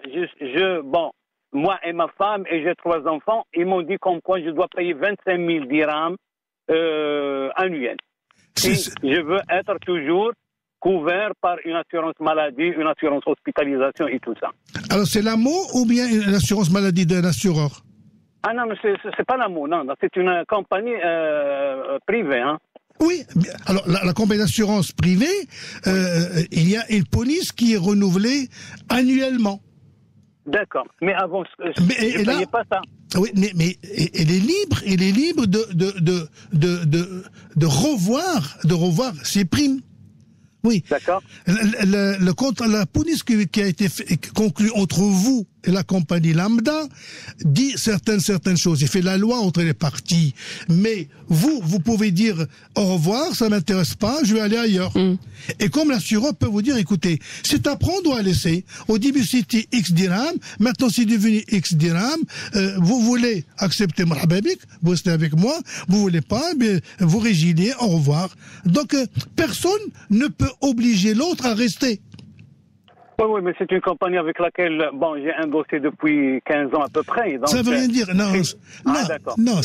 moi et ma femme, et j'ai 3 enfants, ils m'ont dit comme quoi je dois payer 25 000 dirhams annuels. Si je veux être toujours couvert par une assurance maladie, une assurance hospitalisation et tout ça. Alors c'est l'AMO ou bien une assurance maladie d'un assureur? Ah non, c'est pas l'AMO, non, c'est une compagnie privée. Hein. Oui, alors la compagnie d'assurance privée, il y a une police qui est renouvelée annuellement. D'accord, mais avant, je ne payais pas ça. Oui, mais elle est libre de revoir ses primes. Oui. D'accord. La police qui a été conclue entre vous et la compagnie lambda dit certaines choses. Il fait la loi entre les parties. Mais vous pouvez dire au revoir, ça m'intéresse pas, je vais aller ailleurs. Et comme l'assureur peut vous dire, écoutez, c'est à prendre ou à laisser. Au début c'était X dirhams, maintenant c'est devenu X dirhams. Vous voulez accepter marhababik, vous restez avec moi. Vous voulez pas, mais vous résiliez, au revoir. Donc personne ne peut obliger l'autre à rester. Oui, mais c'est une compagnie avec laquelle, j'ai un dossier depuis 15 ans à peu près. Donc ça veut rien dire. Non,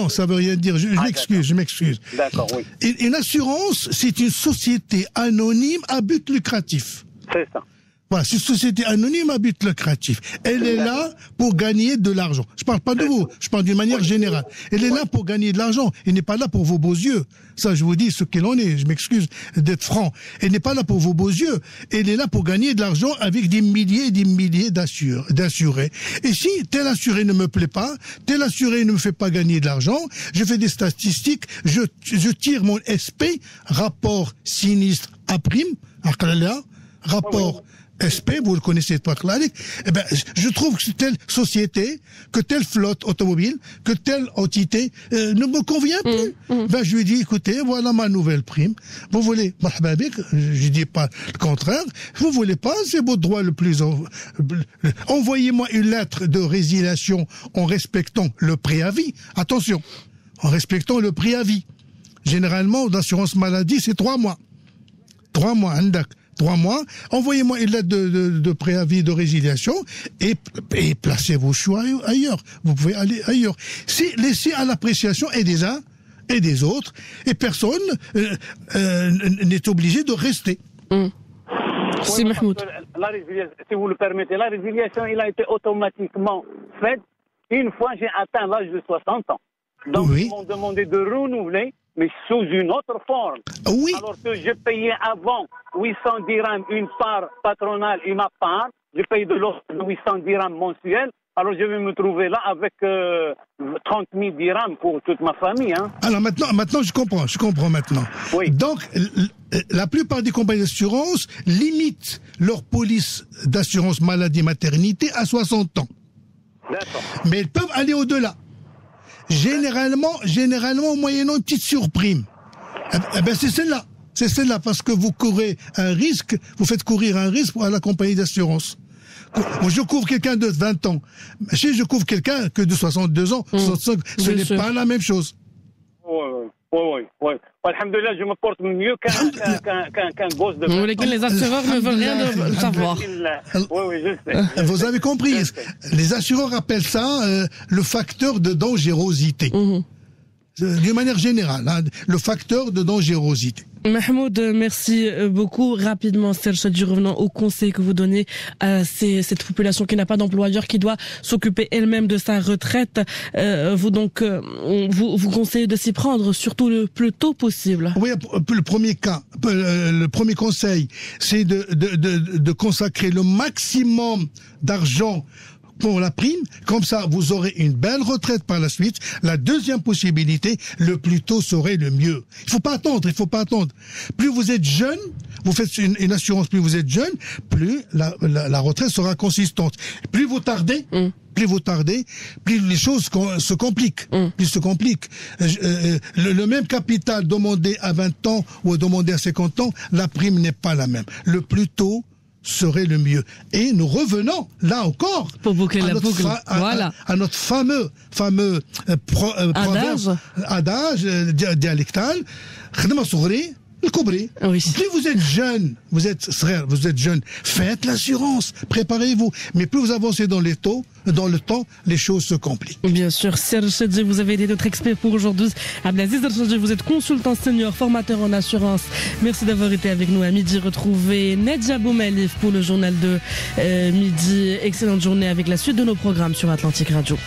ça veut rien dire. Je m'excuse. D'accord, oui. Une assurance, c'est une société anonyme à but lucratif. C'est ça. Voilà, c'est une société anonyme à but lucratif. Elle est là pour gagner de l'argent. Je parle pas de vous, je parle d'une manière générale. Elle est là pour gagner de l'argent. Elle n'est pas là pour vos beaux yeux. Ça, je vous dis ce qu'il en est. Je m'excuse d'être franc. Elle n'est pas là pour vos beaux yeux. Elle est là pour gagner de l'argent avec des milliers et des milliers d'assurés. Et si tel assuré ne me plaît pas, tel assuré ne me fait pas gagner de l'argent, je fais des statistiques, je tire mon SP, rapport sinistre à prime, rapport SP, vous le connaissez pas, clarique. Eh ben, je trouve que telle société, que telle flotte automobile, que telle entité ne me convient plus. Ben, je lui dis, écoutez, voilà ma nouvelle prime. Vous voulez, je dis pas le contraire. Vous voulez pas, c'est votre droit le plus. Envoyez-moi une lettre de résiliation en respectant le préavis. Attention, en respectant le préavis. Généralement, l'assurance maladie, c'est 3 mois. 3 mois, Andak. 3 mois, envoyez-moi une lettre de préavis de résiliation et placez vos choix ailleurs. Vous pouvez aller ailleurs. Laissez à l'appréciation et des uns et des autres, et personne n'est obligé de rester. C'est Mahmoud. Si vous le permettez, la résiliation, il a été automatiquement faite une fois j'ai atteint l'âge de 60 ans. Donc, ils m'ont demandé de renouveler, mais sous une autre forme. Oui. Alors que je payais avant 800 dirhams une part patronale et ma part, je paye de l'autre 800 dirhams mensuels. Alors je vais me trouver là avec 30 000 dirhams pour toute ma famille. Hein. Alors maintenant je comprends maintenant. Oui. Donc la plupart des compagnies d'assurance limitent leur police d'assurance maladie maternité à 60 ans. D'accord. Mais elles peuvent aller au-delà. Généralement, moyennant une petite surprime. Eh ben, c'est celle-là, parce que vous courez un risque, vous faites courir un risque à la compagnie d'assurance. Moi, je couvre quelqu'un de 20 ans. Si je couvre quelqu'un que de 62 ans, 65, ce n'est pas la même chose. Oui. Alhamdulillah, je me porte mieux qu'un gosse de 20 ans. Les assureurs ne veulent rien de savoir. Oui, je sais. Vous avez compris. Les assureurs appellent ça le facteur de dangerosité. d'une manière générale, hein, le facteur de dangerosité. Mahmoud, merci beaucoup. Rapidement, Serge Chadji, revenant au conseil que vous donnez à cette population qui n'a pas d'employeur, qui doit s'occuper elle-même de sa retraite. Vous conseillez de s'y prendre, surtout le plus tôt possible. Oui, le premier conseil, c'est de consacrer le maximum d'argent pour la prime, comme ça vous aurez une belle retraite par la suite. La deuxième possibilité, le plus tôt serait le mieux. Il faut pas attendre. Plus vous êtes jeune, vous faites une assurance, plus vous êtes jeune, plus la retraite sera consistante. Plus vous tardez, plus les choses se compliquent. Le même capital demandé à 20 ans ou demandé à 50 ans, la prime n'est pas la même. Le plus tôt serait le mieux. Et nous revenons, là encore, pour boucler la boucle. À notre fameux adage dialectal, oui. Plus vous êtes jeune, vous êtes jeune, faites l'assurance, préparez-vous. Mais plus vous avancez dans le temps, les choses se compliquent. Bien sûr, Serge Chadji, vous avez été notre expert pour aujourd'hui. Abdelaziz Chadji, vous êtes consultant senior, formateur en assurance. Merci d'avoir été avec nous à midi. Retrouvez Nedja Boumalif pour le journal de midi. Excellente journée avec la suite de nos programmes sur Atlantique Radio.